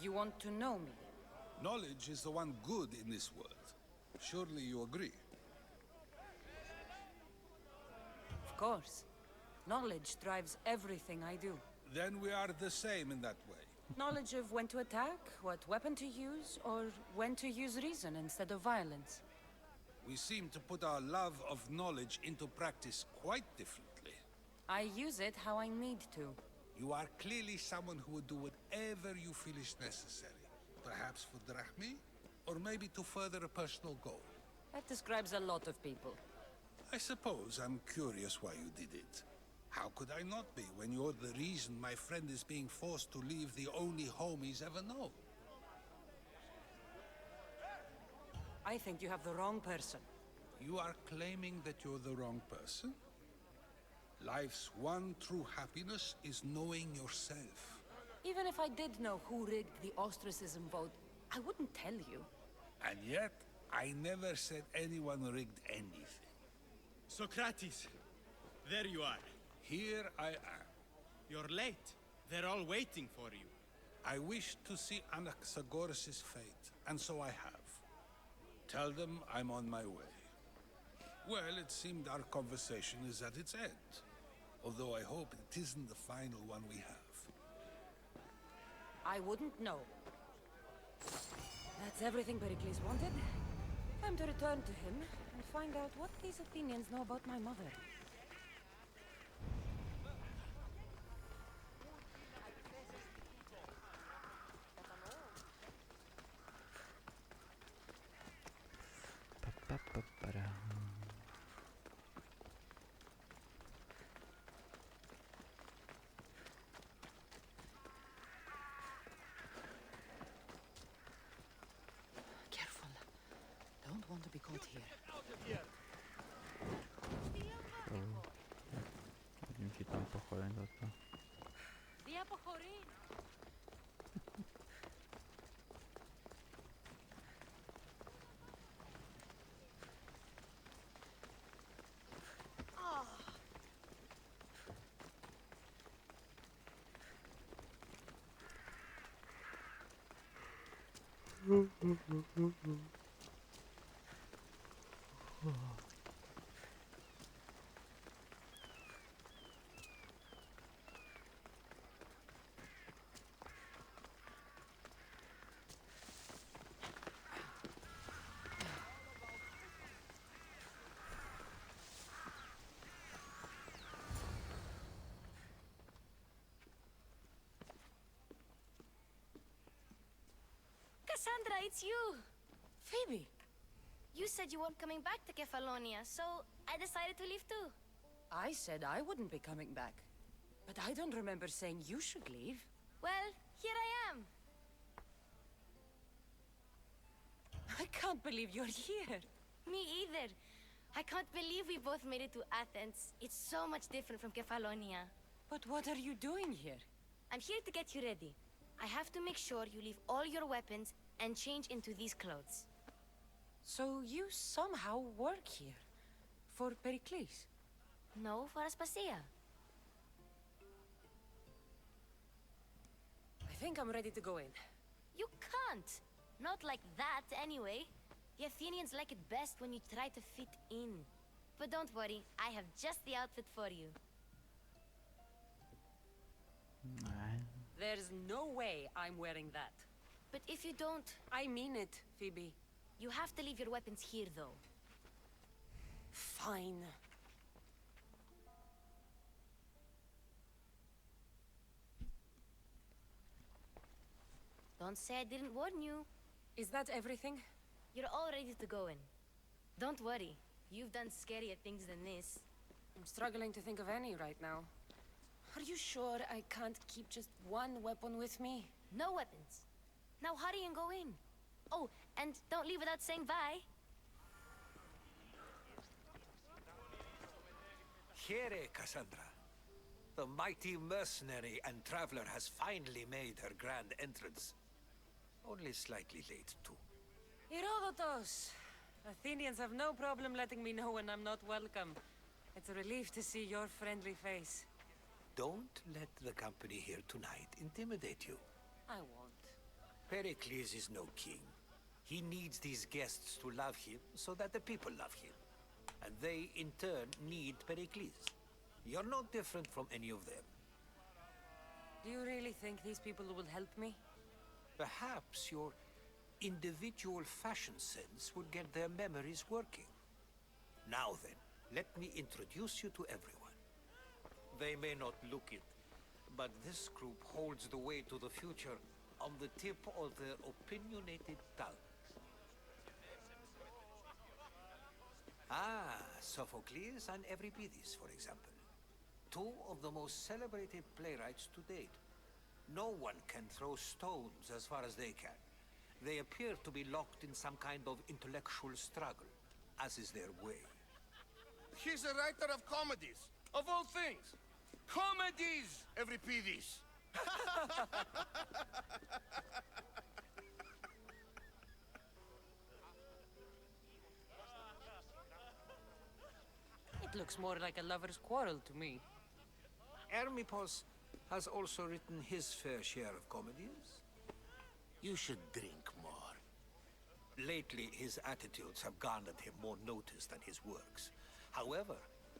You want to know me? Knowledge is the one good in this world. Surely you agree? Of course. Knowledge drives everything I do. Then we are the same in that way. Knowledge of when to attack, what weapon to use, or when to use reason instead of violence. We seem to put our love of knowledge into practice quite differently. I use it how I need to. You are clearly someone who would do whatever you feel is necessary. Perhaps for drachmi, or maybe to further a personal goal. That describes a lot of people. I suppose I'm curious why you did it. How could I not be when you're the reason my friend is being forced to leave the only home he's ever known? I think you have the wrong person. You are claiming that you're the wrong person? Life's one true happiness is knowing yourself. Even if I did know who rigged the ostracism vote, I wouldn't tell you. And yet, I never said anyone rigged anything. Socrates, there you are. Here I am. You're late. They're all waiting for you. I wish to see Anaxagoras' fate, and so I have. Tell them I'm on my way. Well, it seemed our conversation is at its end. Although I hope it isn't the final one we have. I wouldn't know. That's everything Pericles wanted. Time to return to him and find out what these Athenians know about my mother. Careful. Don't want to be caught here. Vidím ti tam pochodeň za to. Cassandra, it's you! Phoebe! You said you weren't coming back to Kefalonia, so I decided to leave too. I said I wouldn't be coming back. But I don't remember saying you should leave. Well, here I am. I can't believe you're here. Me either. I can't believe we both made it to Athens. It's so much different from Kefalonia. But what are you doing here? I'm here to get you ready. I have to make sure you leave all your weapons and change into these clothes. So you somehow work here? For Pericles? No, for Aspasia. I think I'm ready to go in. You can't. Not like that, anyway. The Athenians like it best when you try to fit in. But don't worry, I have just the outfit for you. There's no way I'm wearing that. But if you don't... I mean it, Phoebe. You have to leave your weapons here, though. Fine. Don't say I didn't warn you. Is that everything? You're all ready to go in. Don't worry. You've done scarier things than this. I'm struggling to think of any right now. Are you sure I can't keep just one weapon with me? No weapons. Now hurry and go in. Oh, and don't leave without saying bye. Here, Cassandra. The mighty mercenary and traveler has finally made her grand entrance. Only slightly late, too. Herodotus! Athenians have no problem letting me know when I'm not welcome. It's a relief to see your friendly face. Don't let the company here tonight intimidate you. I won't. Pericles is no king. He needs these guests to love him so that the people love him. And they, in turn, need Pericles. You're not different from any of them. Do you really think these people will help me? Perhaps your individual fashion sense would get their memories working. Now then, let me introduce you to everyone. They may not look it, But this group holds the way to the future on the tip of their opinionated tongue. Ah, Sophocles and Euripides, for example. Two of the most celebrated playwrights to date. No one can throw stones as far as they can. They appear to be locked in some kind of intellectual struggle, as is their way. He's a writer of comedies, of all things. Comedies, Euripides. It looks more like a lover's quarrel to me. Hermippos has also written his fair share of comedies. You should drink more. Lately, his attitudes have garnered him more notice than his works. However,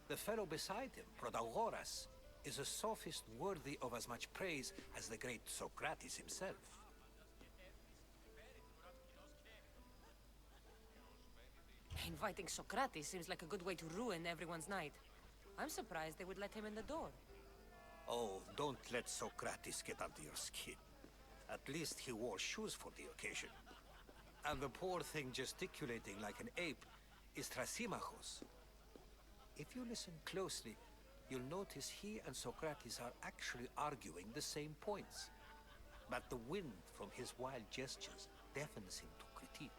the fellow beside him, Protagoras, is a sophist worthy of as much praise as the great Socrates himself. Inviting Socrates seems like a good way to ruin everyone's night. I'm surprised they would let him in the door. Oh, don't let Socrates get under your skin. At least he wore shoes for the occasion. And the poor thing gesticulating like an ape is Thrasymachos. If you listen closely, you'll notice he and Socrates are actually arguing the same points. But the wind from his wild gestures deafens him to critique.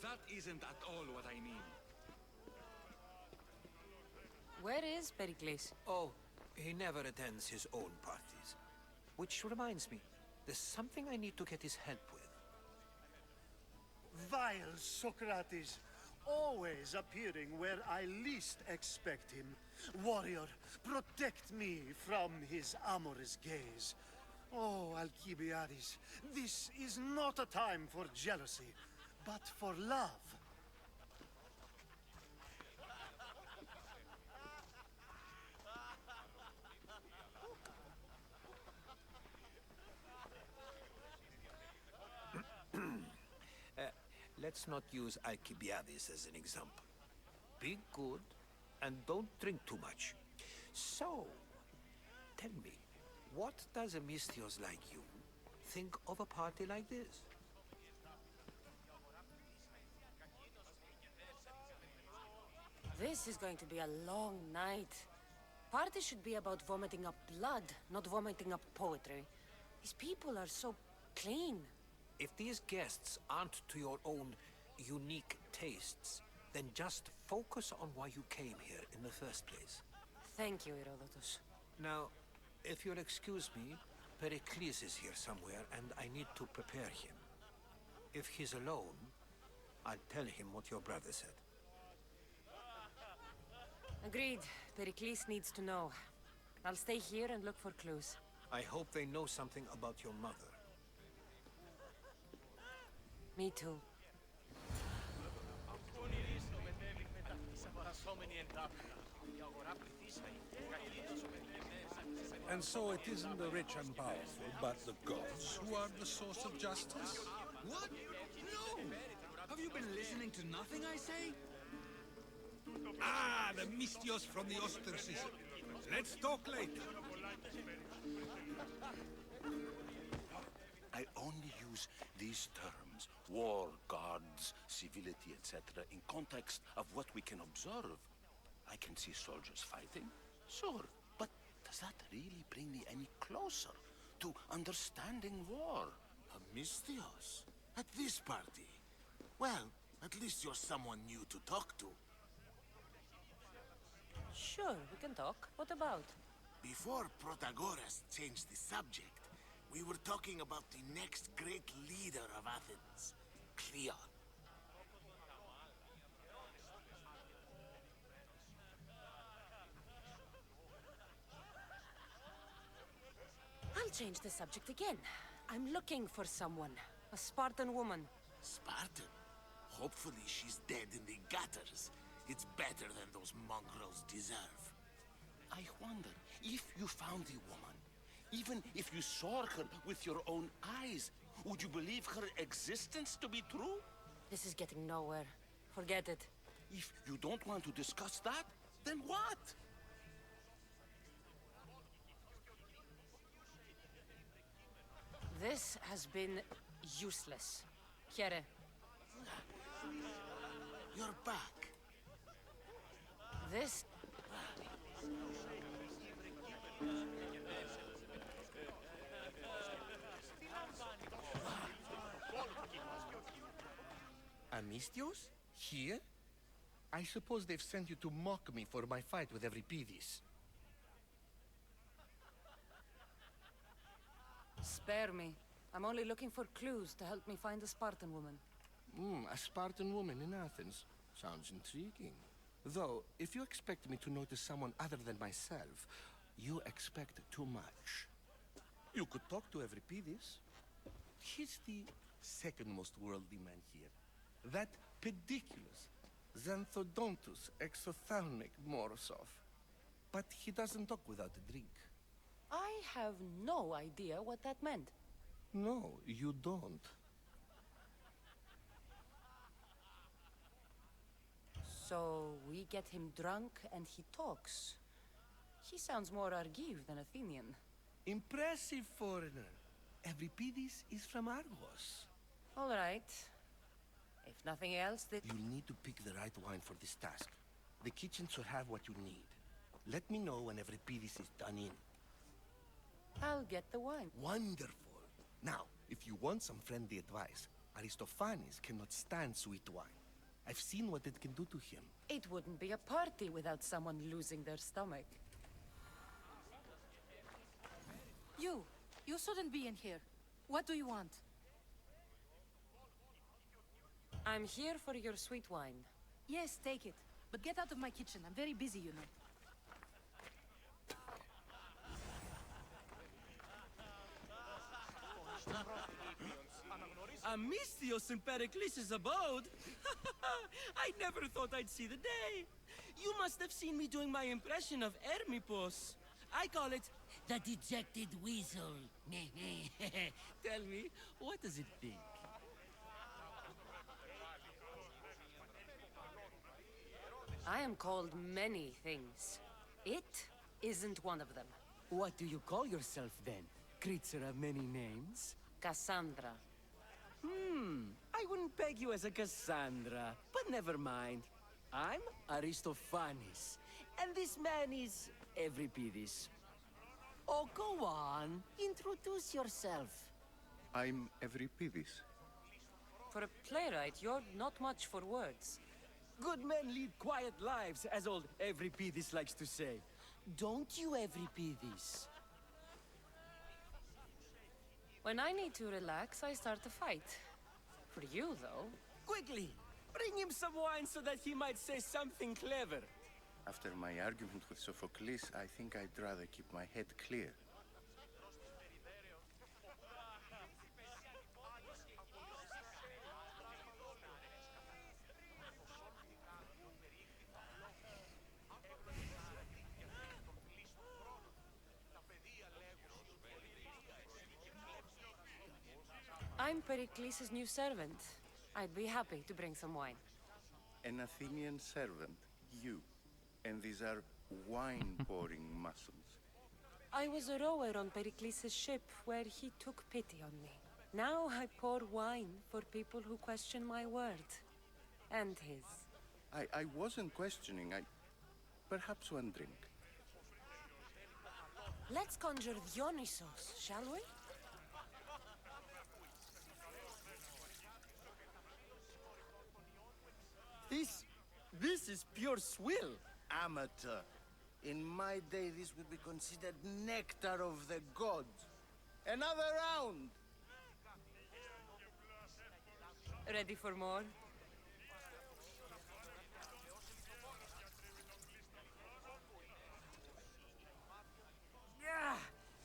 That isn't at all what I mean. Where is Pericles? Oh, he never attends his own parties. Which reminds me, there's something I need to get his help with. Vile Socrates, always appearing where I least expect him. Warrior, protect me from his amorous gaze. Oh, Alcibiades, this is not a time for jealousy, but for love. Let's not use Alcibiades as an example. Be good and don't drink too much. So, tell me, what does a Misthios like you think of a party like this? This is going to be a long night. Party should be about vomiting up blood, not vomiting up poetry. These people are so clean. If these guests aren't to your own unique tastes, then just focus on why you came here in the first place. Thank you, Herodotus. Now, if you'll excuse me, Pericles is here somewhere, and I need to prepare him. If he's alone, I'll tell him what your brother said. Agreed. Pericles needs to know. I'll stay here and look for clues. I hope they know something about your mother. Me too. And so it isn't the rich and powerful, but the gods who are the source of justice? What? No! Have you been listening to nothing I say? Ah, the Misthios from the ostracism. Let's talk later. I only use these terms, war, gods, civility, etc., in context of what we can observe. I can see soldiers fighting, sure, but does that really bring me any closer to understanding war? A Misthios? At this party? Well, at least you're someone new to talk to. Sure, we can talk. What about? Before Protagoras changed the subject, we were talking about the next great leader of Athens, Cleon. I'll change the subject again. I'm looking for someone. A Spartan woman. Spartan? Hopefully she's dead in the gutters. It's better than those mongrels deserve. I wonder if you found the woman, even if you saw her with your own eyes, would you believe her existence to be true? This is getting nowhere. Forget it. If you don't want to discuss that, then what? This has been useless. Chiere. You're back. This... Amistios? Here? I suppose they've sent you to mock me for my fight with Euripides. Spare me. I'm only looking for clues to help me find a Spartan woman. A Spartan woman in Athens. Sounds intriguing. Though, if you expect me to notice someone other than myself, you expect too much. You could talk to Euripides. He's the second most worldly man here. That pediculous, xanthodontus exophthalmic Morosov. But he doesn't talk without a drink. I have no idea what that meant. No, you don't. So we get him drunk and he talks. He sounds more Argive than Athenian. Impressive foreigner. Euripides is from Argos. All right. If nothing else, You'll need to pick the right wine for this task. The kitchen should have what you need. Let me know when Euripides is done in. I'll get the wine. Wonderful. Now, if you want some friendly advice, Aristophanes cannot stand sweet wine. I've seen what it can do to him. It wouldn't be a party without someone losing their stomach. You shouldn't be in here. What do you want? I'm here for your sweet wine. Yes, take it. But get out of my kitchen. I'm very busy, you know. Amistios in Pericles' abode? I never thought I'd see the day. You must have seen me doing my impression of Hermippos. I call it the dejected weasel. Tell me, what does it think? I am called many things. It isn't one of them. What do you call yourself then? Creature of many names? Cassandra. I wouldn't peg you as a Cassandra, but never mind. I'm Aristophanes, and this man is Euripides. Oh, go on. Introduce yourself. I'm Euripides. For a playwright, you're not much for words. Good men lead quiet lives, as old Euripides likes to say. Don't you, Euripides? When I need to relax, I start a fight. For you, though... Quickly! Bring him some wine so that he might say something clever. After my argument with Sophocles, I think I'd rather keep my head clear. I'm Pericles' new servant. I'd be happy to bring some wine. An Athenian servant, you. And these are wine-pouring muscles. I was a rower on Pericles' ship where he took pity on me. Now I pour wine for people who question my word. And his. I wasn't questioning. Perhaps one drink. Let's conjure Dionysos, shall we? This is pure swill. Amateur. In my day, this would be considered nectar of the gods. Another round! Ready for more?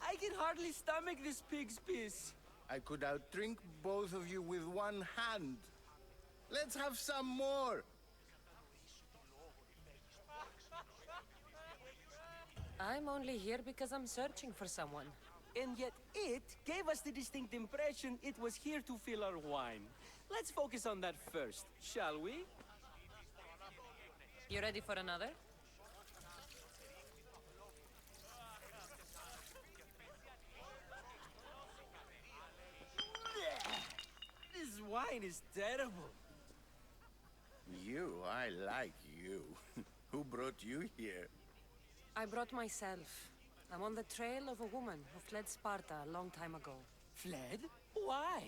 I can hardly stomach this pig's piss. I could outdrink both of you with one hand. Let's have some more! I'm only here because I'm searching for someone. And yet it gave us the distinct impression it was here to fill our wine. Let's focus on that first, shall we? You ready for another? wine is terrible. You, I like you. Who brought you here? I brought myself. I'm on the trail of a woman who fled Sparta a long time ago. Fled? Why?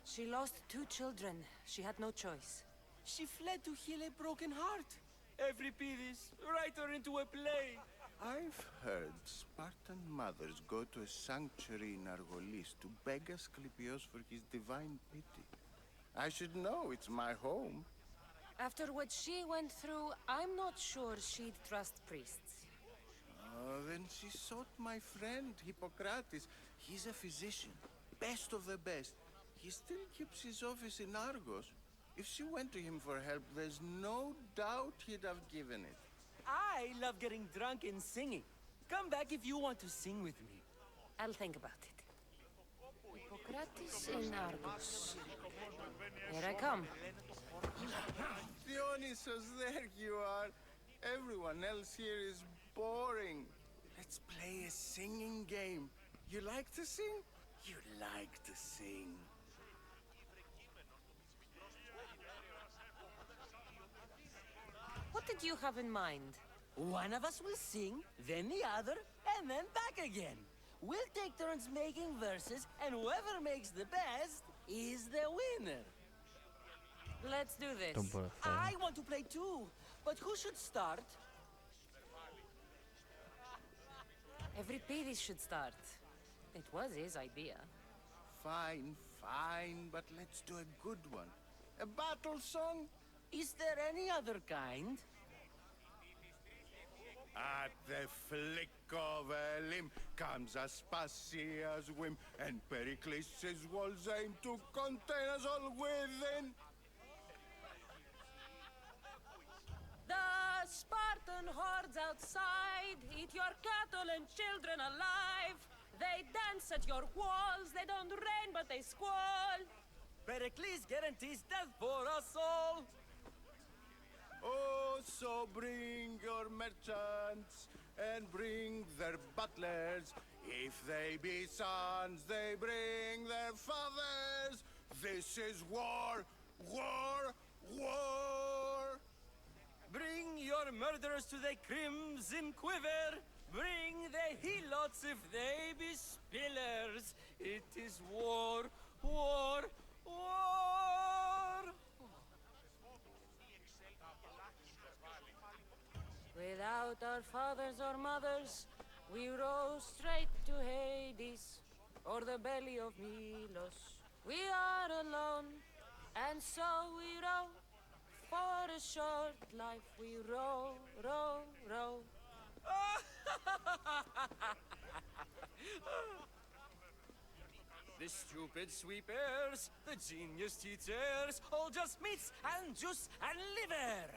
She lost 2 children. She had no choice. She fled to heal a broken heart. Every Pidis, write her into a play. I've heard Spartan mothers go to a sanctuary in Argolis to beg Asclepios for his divine pity. I should know, it's my home. After what she went through, I'm not sure she'd trust priests. Then she sought my friend, Hippocrates. He's a physician, best of the best. He still keeps his office in Argos. If she went to him for help, there's no doubt he'd have given it. I love getting drunk and singing. Come back if you want to sing with me. I'll think about it. Hippocrates in Argos. Here I come. Dionysos, there you are. Everyone else here is boring. Let's play a singing game. You like to sing? You like to sing. What did you have in mind? One of us will sing, then the other, and then back again. We'll take turns making verses, and whoever makes the best is the winner. Let's do this. Don't bother. I want to play too, but who should start? Every Pidis should start. It was his idea. Fine, fine, but let's do a good one. A battle song? Is there any other kind? At the flick of a limb comes Aspasia's whim, and Pericles' walls aim to contain us all within. The Spartan hordes outside eat your cattle and children alive. They dance at your walls. They don't rain, but they squall. Pericles guarantees death for us all. Oh, so bring your merchants and bring their butlers. If they be sons, they bring their fathers. This is war, war, war. Bring your murderers to the crimson quiver. Bring the helots if they be spillers. It is war, war, war. Without our fathers or mothers, we row straight to Hades, or the belly of Milos. We are alone, and so we row. For a short life we row, row, row. The stupid sweepers, the genius teachers, all just meats and juice and liver.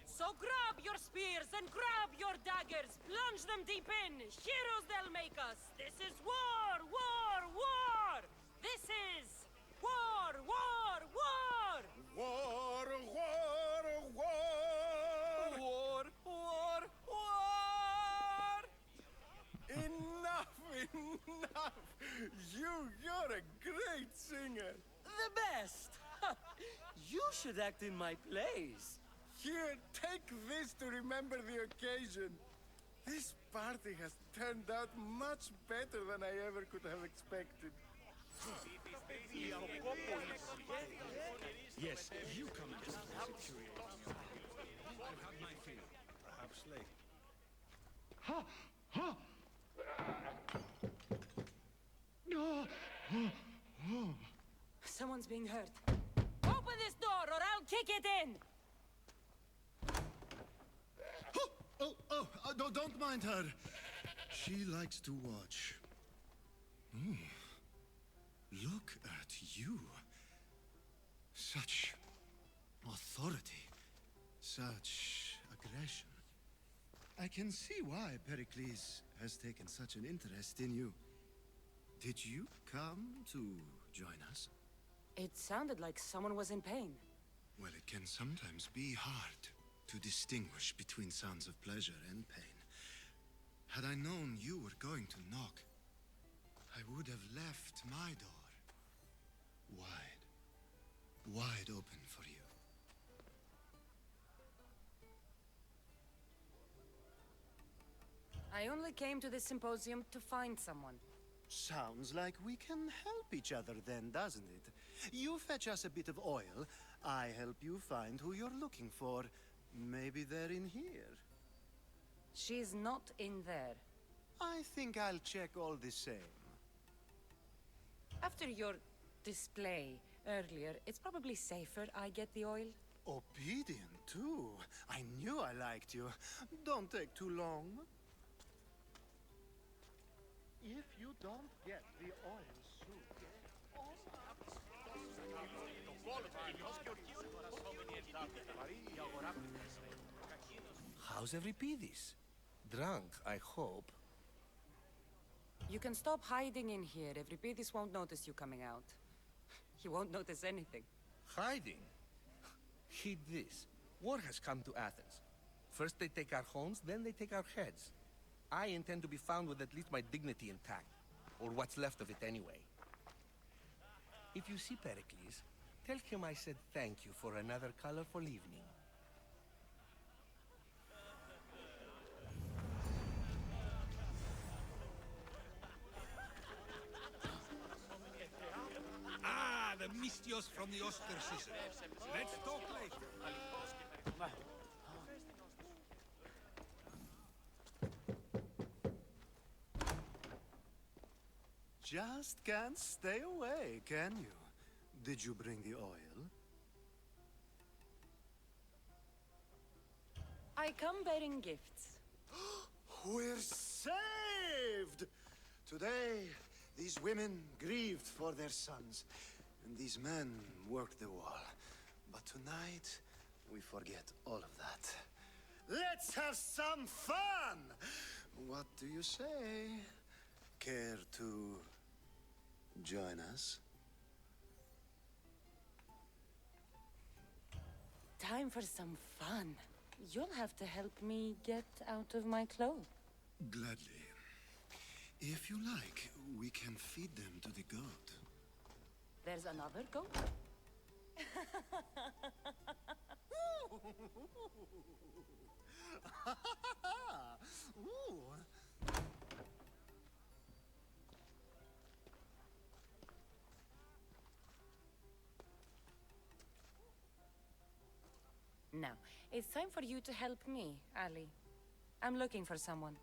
So grab your spears and grab your daggers, plunge them deep in. Heroes they'll make us. This is war, war, war. This is war, war, war. War, war, war. War, war, war. Enough, enough. You're a great singer. The best. You should act in my plays. Here, take this to remember the occasion. This party has turned out much better than I ever could have expected. Yes, you come and discuss it, I've had my fill. Perhaps later. Ha! Ha! No! Someone's being hurt. Open this door or I'll kick it in! Don't mind her. She likes to watch. Oh, look at you. Such authority. Such aggression. I can see why Pericles has taken such an interest in you. Did you come to join us? It sounded like someone was in pain. Well, it can sometimes be hard to distinguish between sounds of pleasure and pain. Had I known you were going to knock, I would have left my door wide open for you. I only came to this symposium to find someone. Sounds like we can help each other then, doesn't it? You fetch us a bit of oil, I help you find who you're looking for. Maybe they're in here. She's not in there. I think I'll check all the same. After your display earlier, it's probably safer I get the oil. Obedient, too. I knew I liked you. Don't take too long. If you don't get the oil soon... How's Euripidis? Drunk, I hope. You can stop hiding in here. Euripidis won't notice you coming out. He won't notice anything. Hiding? Heed this. War has come to Athens. First they take our homes, then they take our heads. I intend to be found with at least my dignity intact. Or what's left of it anyway. If you see Pericles, tell him I said thank you for another colorful evening. Ah, the Mystios from the ostracism. Let's talk later. Just can't stay away, can you? Did you bring the oil? I come bearing gifts. We're saved! Today, these women grieved for their sons, and these men worked the wall. But tonight, we forget all of that. Let's have some fun! What do you say? Care to join us? Time for some fun. You'll have to help me get out of my clothes. Gladly. If you like, we can feed them to the goat. There's another goat? Ooh. Now, it's time for you to help me, Ali. I'm looking for someone.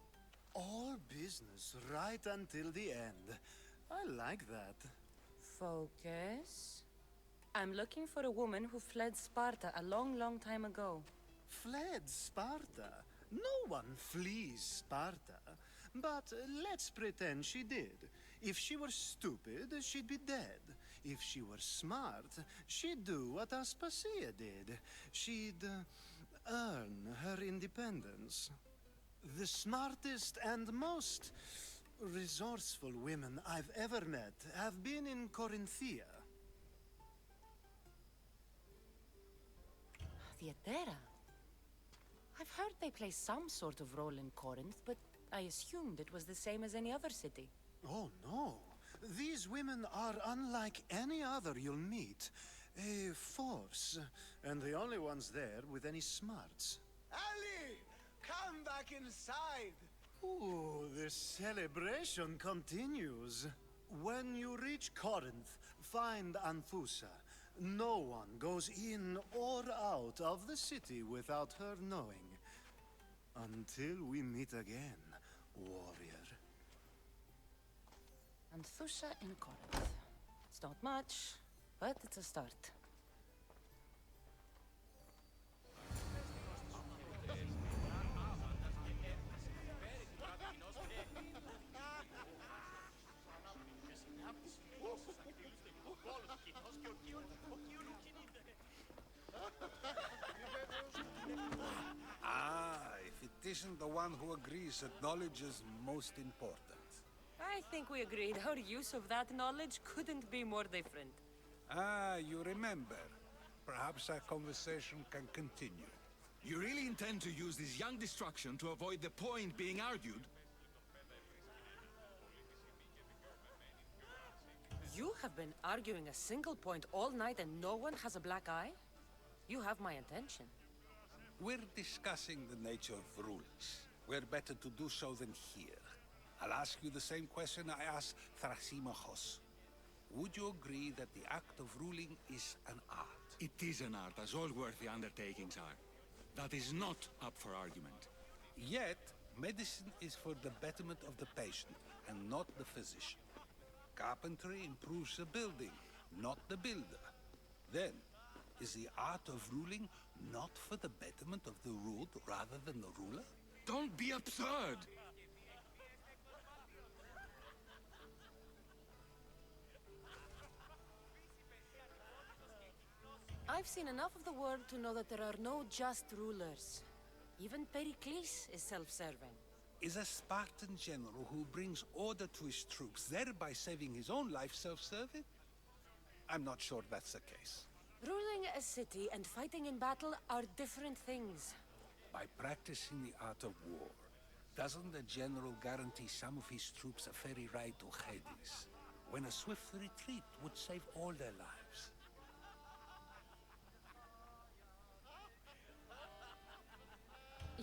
All business right until the end. I like that. Focus. I'm looking for a woman who fled Sparta a long, long time ago. Fled Sparta? No one flees Sparta. But let's pretend she did. If she were stupid, she'd be dead. If she were smart, she'd do what Aspasia did. She'd earn her independence. The smartest and most resourceful women I've ever met have been in Corinthia. Theatera. I've heard they play some sort of role in Corinth, but I assumed it was the same as any other city. Oh, no. These women are unlike any other you'll meet. A force, and the only ones there with any smarts. Ali! Come back inside! Ooh, the celebration continues. When you reach Corinth, find Anthusa. No one goes in or out of the city without her knowing. Until we meet again, warrior. Anthusa in Corinth. It's not much, but it's a start. Ah, if it isn't the one who agrees that knowledge is most important. I think we agreed our use of that knowledge couldn't be more different. Ah, you remember. Perhaps our conversation can continue. You really intend to use this young destruction to avoid the point being argued? You have been arguing a single point all night and no one has a black eye? You have my attention. We're discussing the nature of rules. Where better to do so than here? I'll ask you the same question I asked Thrasymachos. Would you agree that the act of ruling is an art? It is an art, as all worthy undertakings are. That is not up for argument. Yet, medicine is for the betterment of the patient, and not the physician. Carpentry improves the building, not the builder. Then, is the art of ruling not for the betterment of the ruled rather than the ruler? Don't be absurd! I've seen enough of the world to know that there are no just rulers. Even Pericles is self-serving. Is a Spartan general who brings order to his troops, thereby saving his own life, self-serving? I'm not sure that's the case. Ruling a city and fighting in battle are different things. By practicing the art of war, doesn't the general guarantee some of his troops a ferry ride to Hades, when a swift retreat would save all their lives?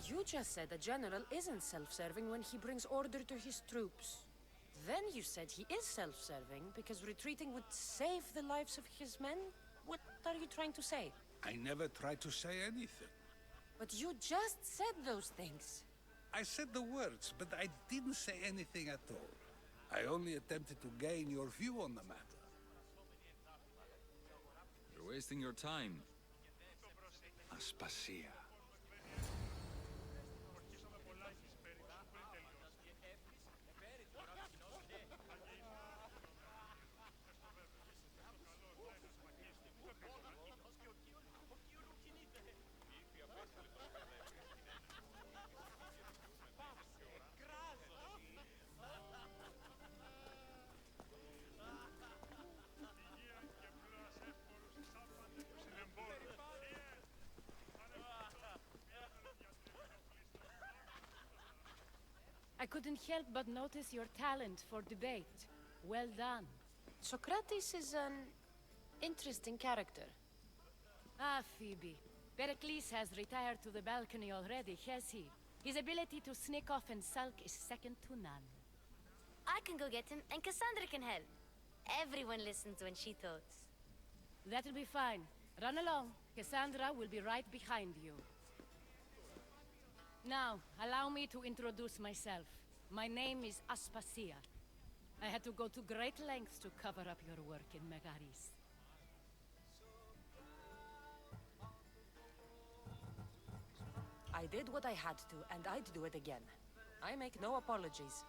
You just said a general isn't self-serving when he brings order to his troops. Then you said he is self-serving because retreating would save the lives of his men? What are you trying to say? I never tried to say anything. But you just said those things. I said the words, but I didn't say anything at all. I only attempted to gain your view on the matter. You're wasting your time. Aspasia. I couldn't help but notice your talent for debate. Well done. Socrates is an interesting character. Ah, Phoebe. Pericles has retired to the balcony already, has he? His ability to sneak off and sulk is second to none. I can go get him, and Cassandra can help. Everyone listens when she talks. That'll be fine. Run along. Cassandra will be right behind you. Now, allow me to introduce myself. My name is Aspasia. I had to go to great lengths to cover up your work in Megaris. I did what I had to, and I'd do it again. I make no apologies.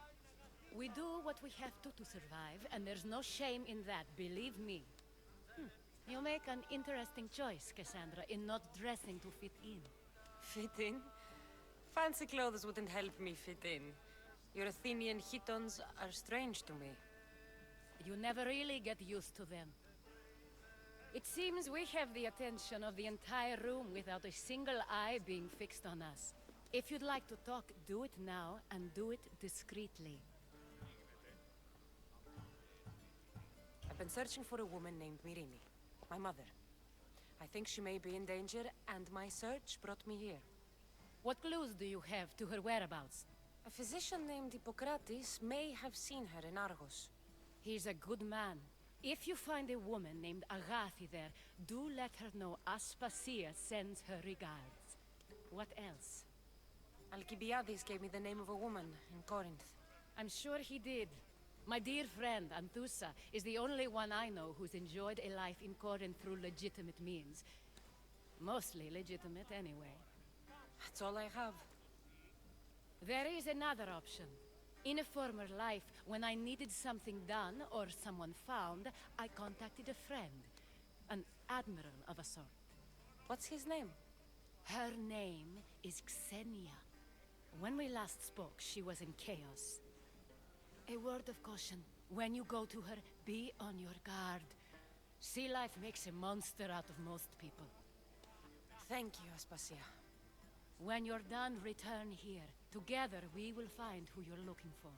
We do what we have to survive, and there's no shame in that, believe me. You make an interesting choice, Cassandra, in not dressing to fit in. Fit in? Fancy clothes wouldn't help me fit in. Your Athenian chitons are strange to me. You never really get used to them. It seems we have the attention of the entire room without a single eye being fixed on us. If you'd like to talk, do it now, and do it discreetly. I've been searching for a woman named Myrine, my mother. I think she may be in danger, and my search brought me here. What clues do you have to her whereabouts? A physician named Hippocrates may have seen her in Argos. He's a good man. If you find a woman named Agathe there, do let her know Aspasia sends her regards. What else? Alcibiades gave me the name of a woman in Corinth. I'm sure he did. My dear friend, Anthusa, is the only one I know who's enjoyed a life in Corinth through legitimate means. Mostly legitimate, anyway. That's all I have. There is another option. In a former life, when I needed something done or someone found, I contacted a friend. An admiral of a sort. What's his name? Her name is Xenia. When we last spoke, she was in chaos. A word of caution. When you go to her, be on your guard. Sea life makes a monster out of most people. Thank you, Aspasia. When you're done, return here. Together, we will find who you're looking for.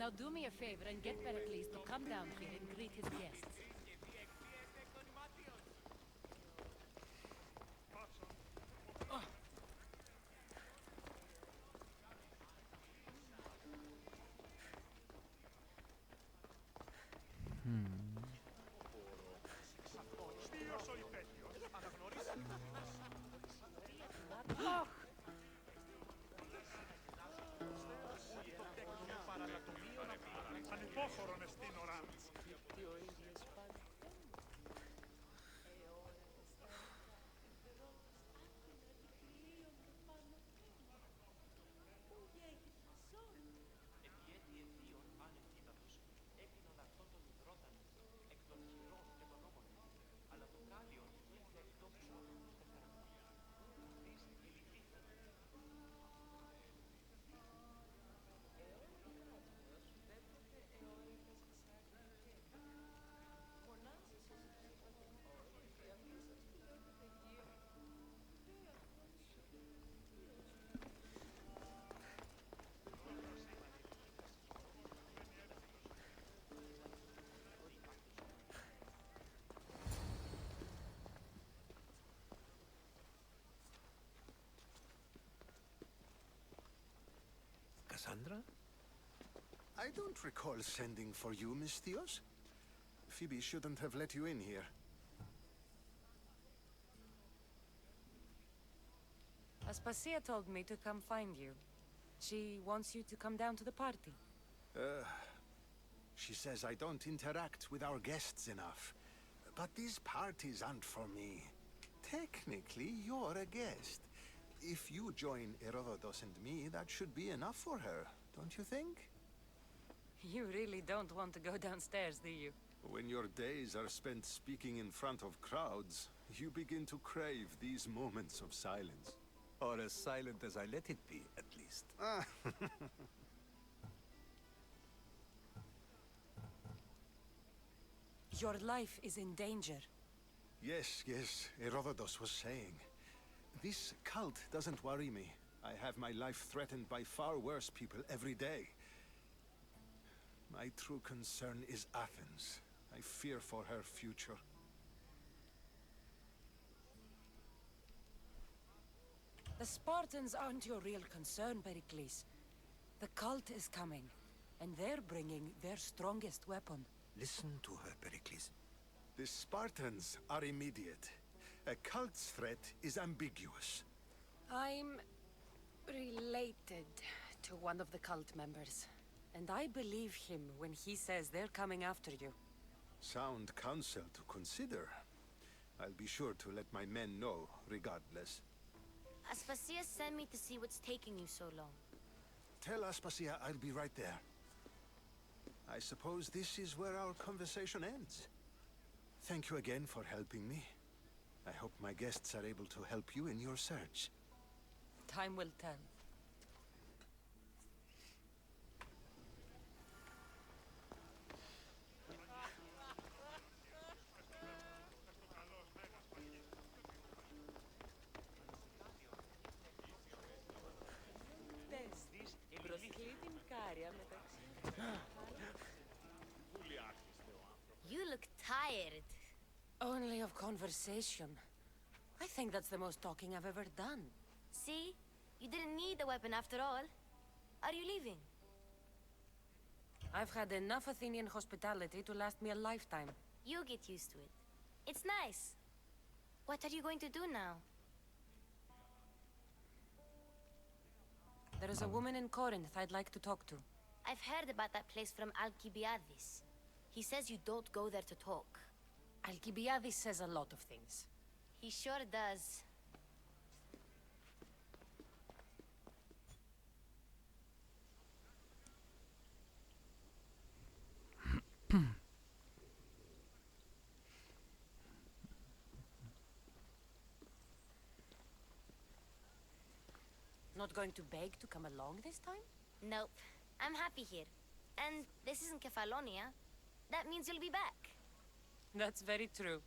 Now do me a favor and get Pericles to come down here and greet his guests. Cassandra? I don't recall sending for you, Miss Theos. Phoebe shouldn't have let you in here. Aspasia told me to come find you. She wants you to come down to the party. She says I don't interact with our guests enough. But these parties aren't for me. Technically, you're a guest. If you join Herodotus and me, that should be enough for her, don't you think? You really don't want to go downstairs, do you? When your days are spent speaking in front of crowds, you begin to crave these moments of silence. Or as silent as I let it be, at least. Your life is in danger. Yes, Herodotus was saying. This cult doesn't worry me. I have my life threatened by far worse people every day. My true concern is Athens. I fear for her future. The Spartans aren't your real concern, Pericles. The cult is coming, and they're bringing their strongest weapon. Listen to her, Pericles. The Spartans are immediate. A cult's threat is ambiguous. I'm related to one of the cult members, and I believe him when he says they're coming after you. Sound counsel to consider. I'll be sure to let my men know, regardless. Aspasia sent me to see what's taking you so long. Tell Aspasia I'll be right there. I suppose this is where our conversation ends. Thank you again for helping me. I hope my guests are able to help you in your search. Time will tell. You look tired. Only of conversation. I think that's the most talking I've ever done. See? You didn't need the weapon after all. Are you leaving? I've had enough Athenian hospitality to last me a lifetime. You get used to it. It's nice. What are you going to do now? There is a woman in Corinth I'd like to talk to. I've heard about that place from Alcibiades. He says you don't go there to talk. Alcibiades says a lot of things. He sure does. Not going to beg to come along this time? Nope. I'm happy here. And this isn't Kefalonia. That means you'll be back. That's very true.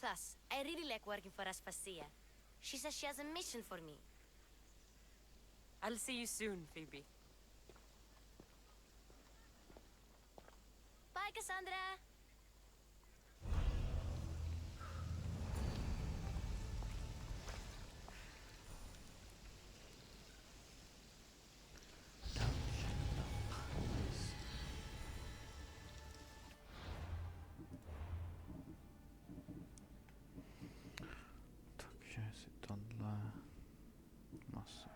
Plus, I really like working for Aspasia. She says she has a mission for me. I'll see you soon, Phoebe. Bye, Cassandra. Takže si tohle maso.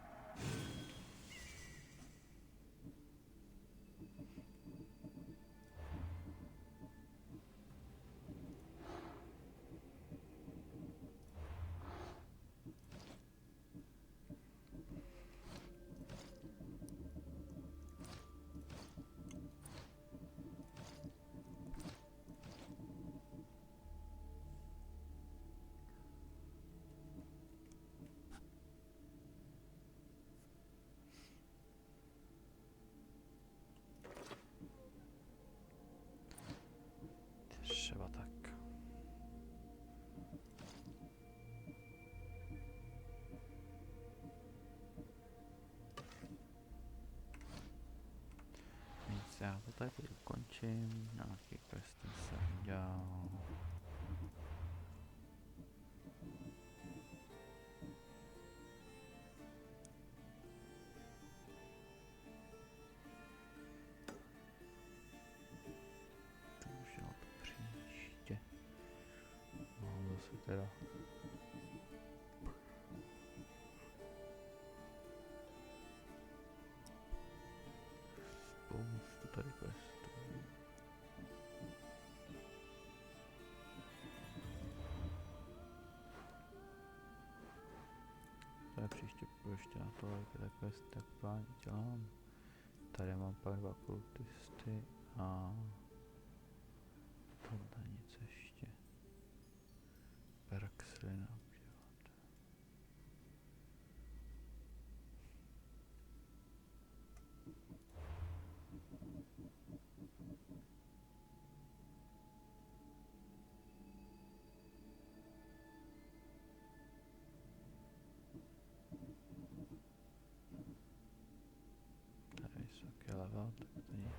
Třeba tak. Nic, já to tady ukončím, nějaký questy jsem udělal. Teda. Spoustu tady questů. To je příště ještě na to, jaké questy aktuálně dělám. Tady mám pak 2 kultisty a tohle nic ještě. Perxlina. Tady vysoký level, tak to nic.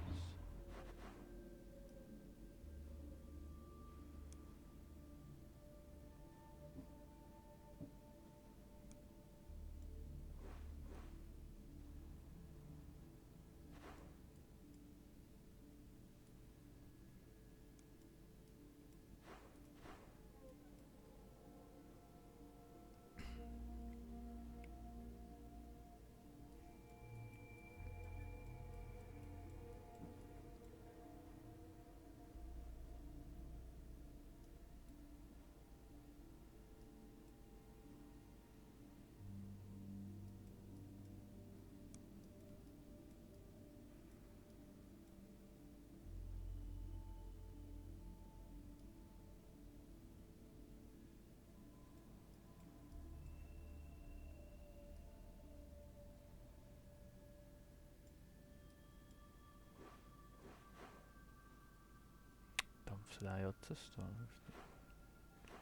Se dá i odcestovat.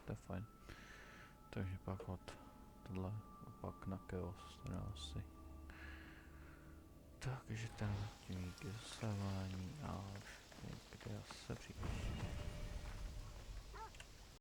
To je fajn. Takže pak od tohle opak na chaos teda asi. Takže ten letní k zasávání a kde se příště.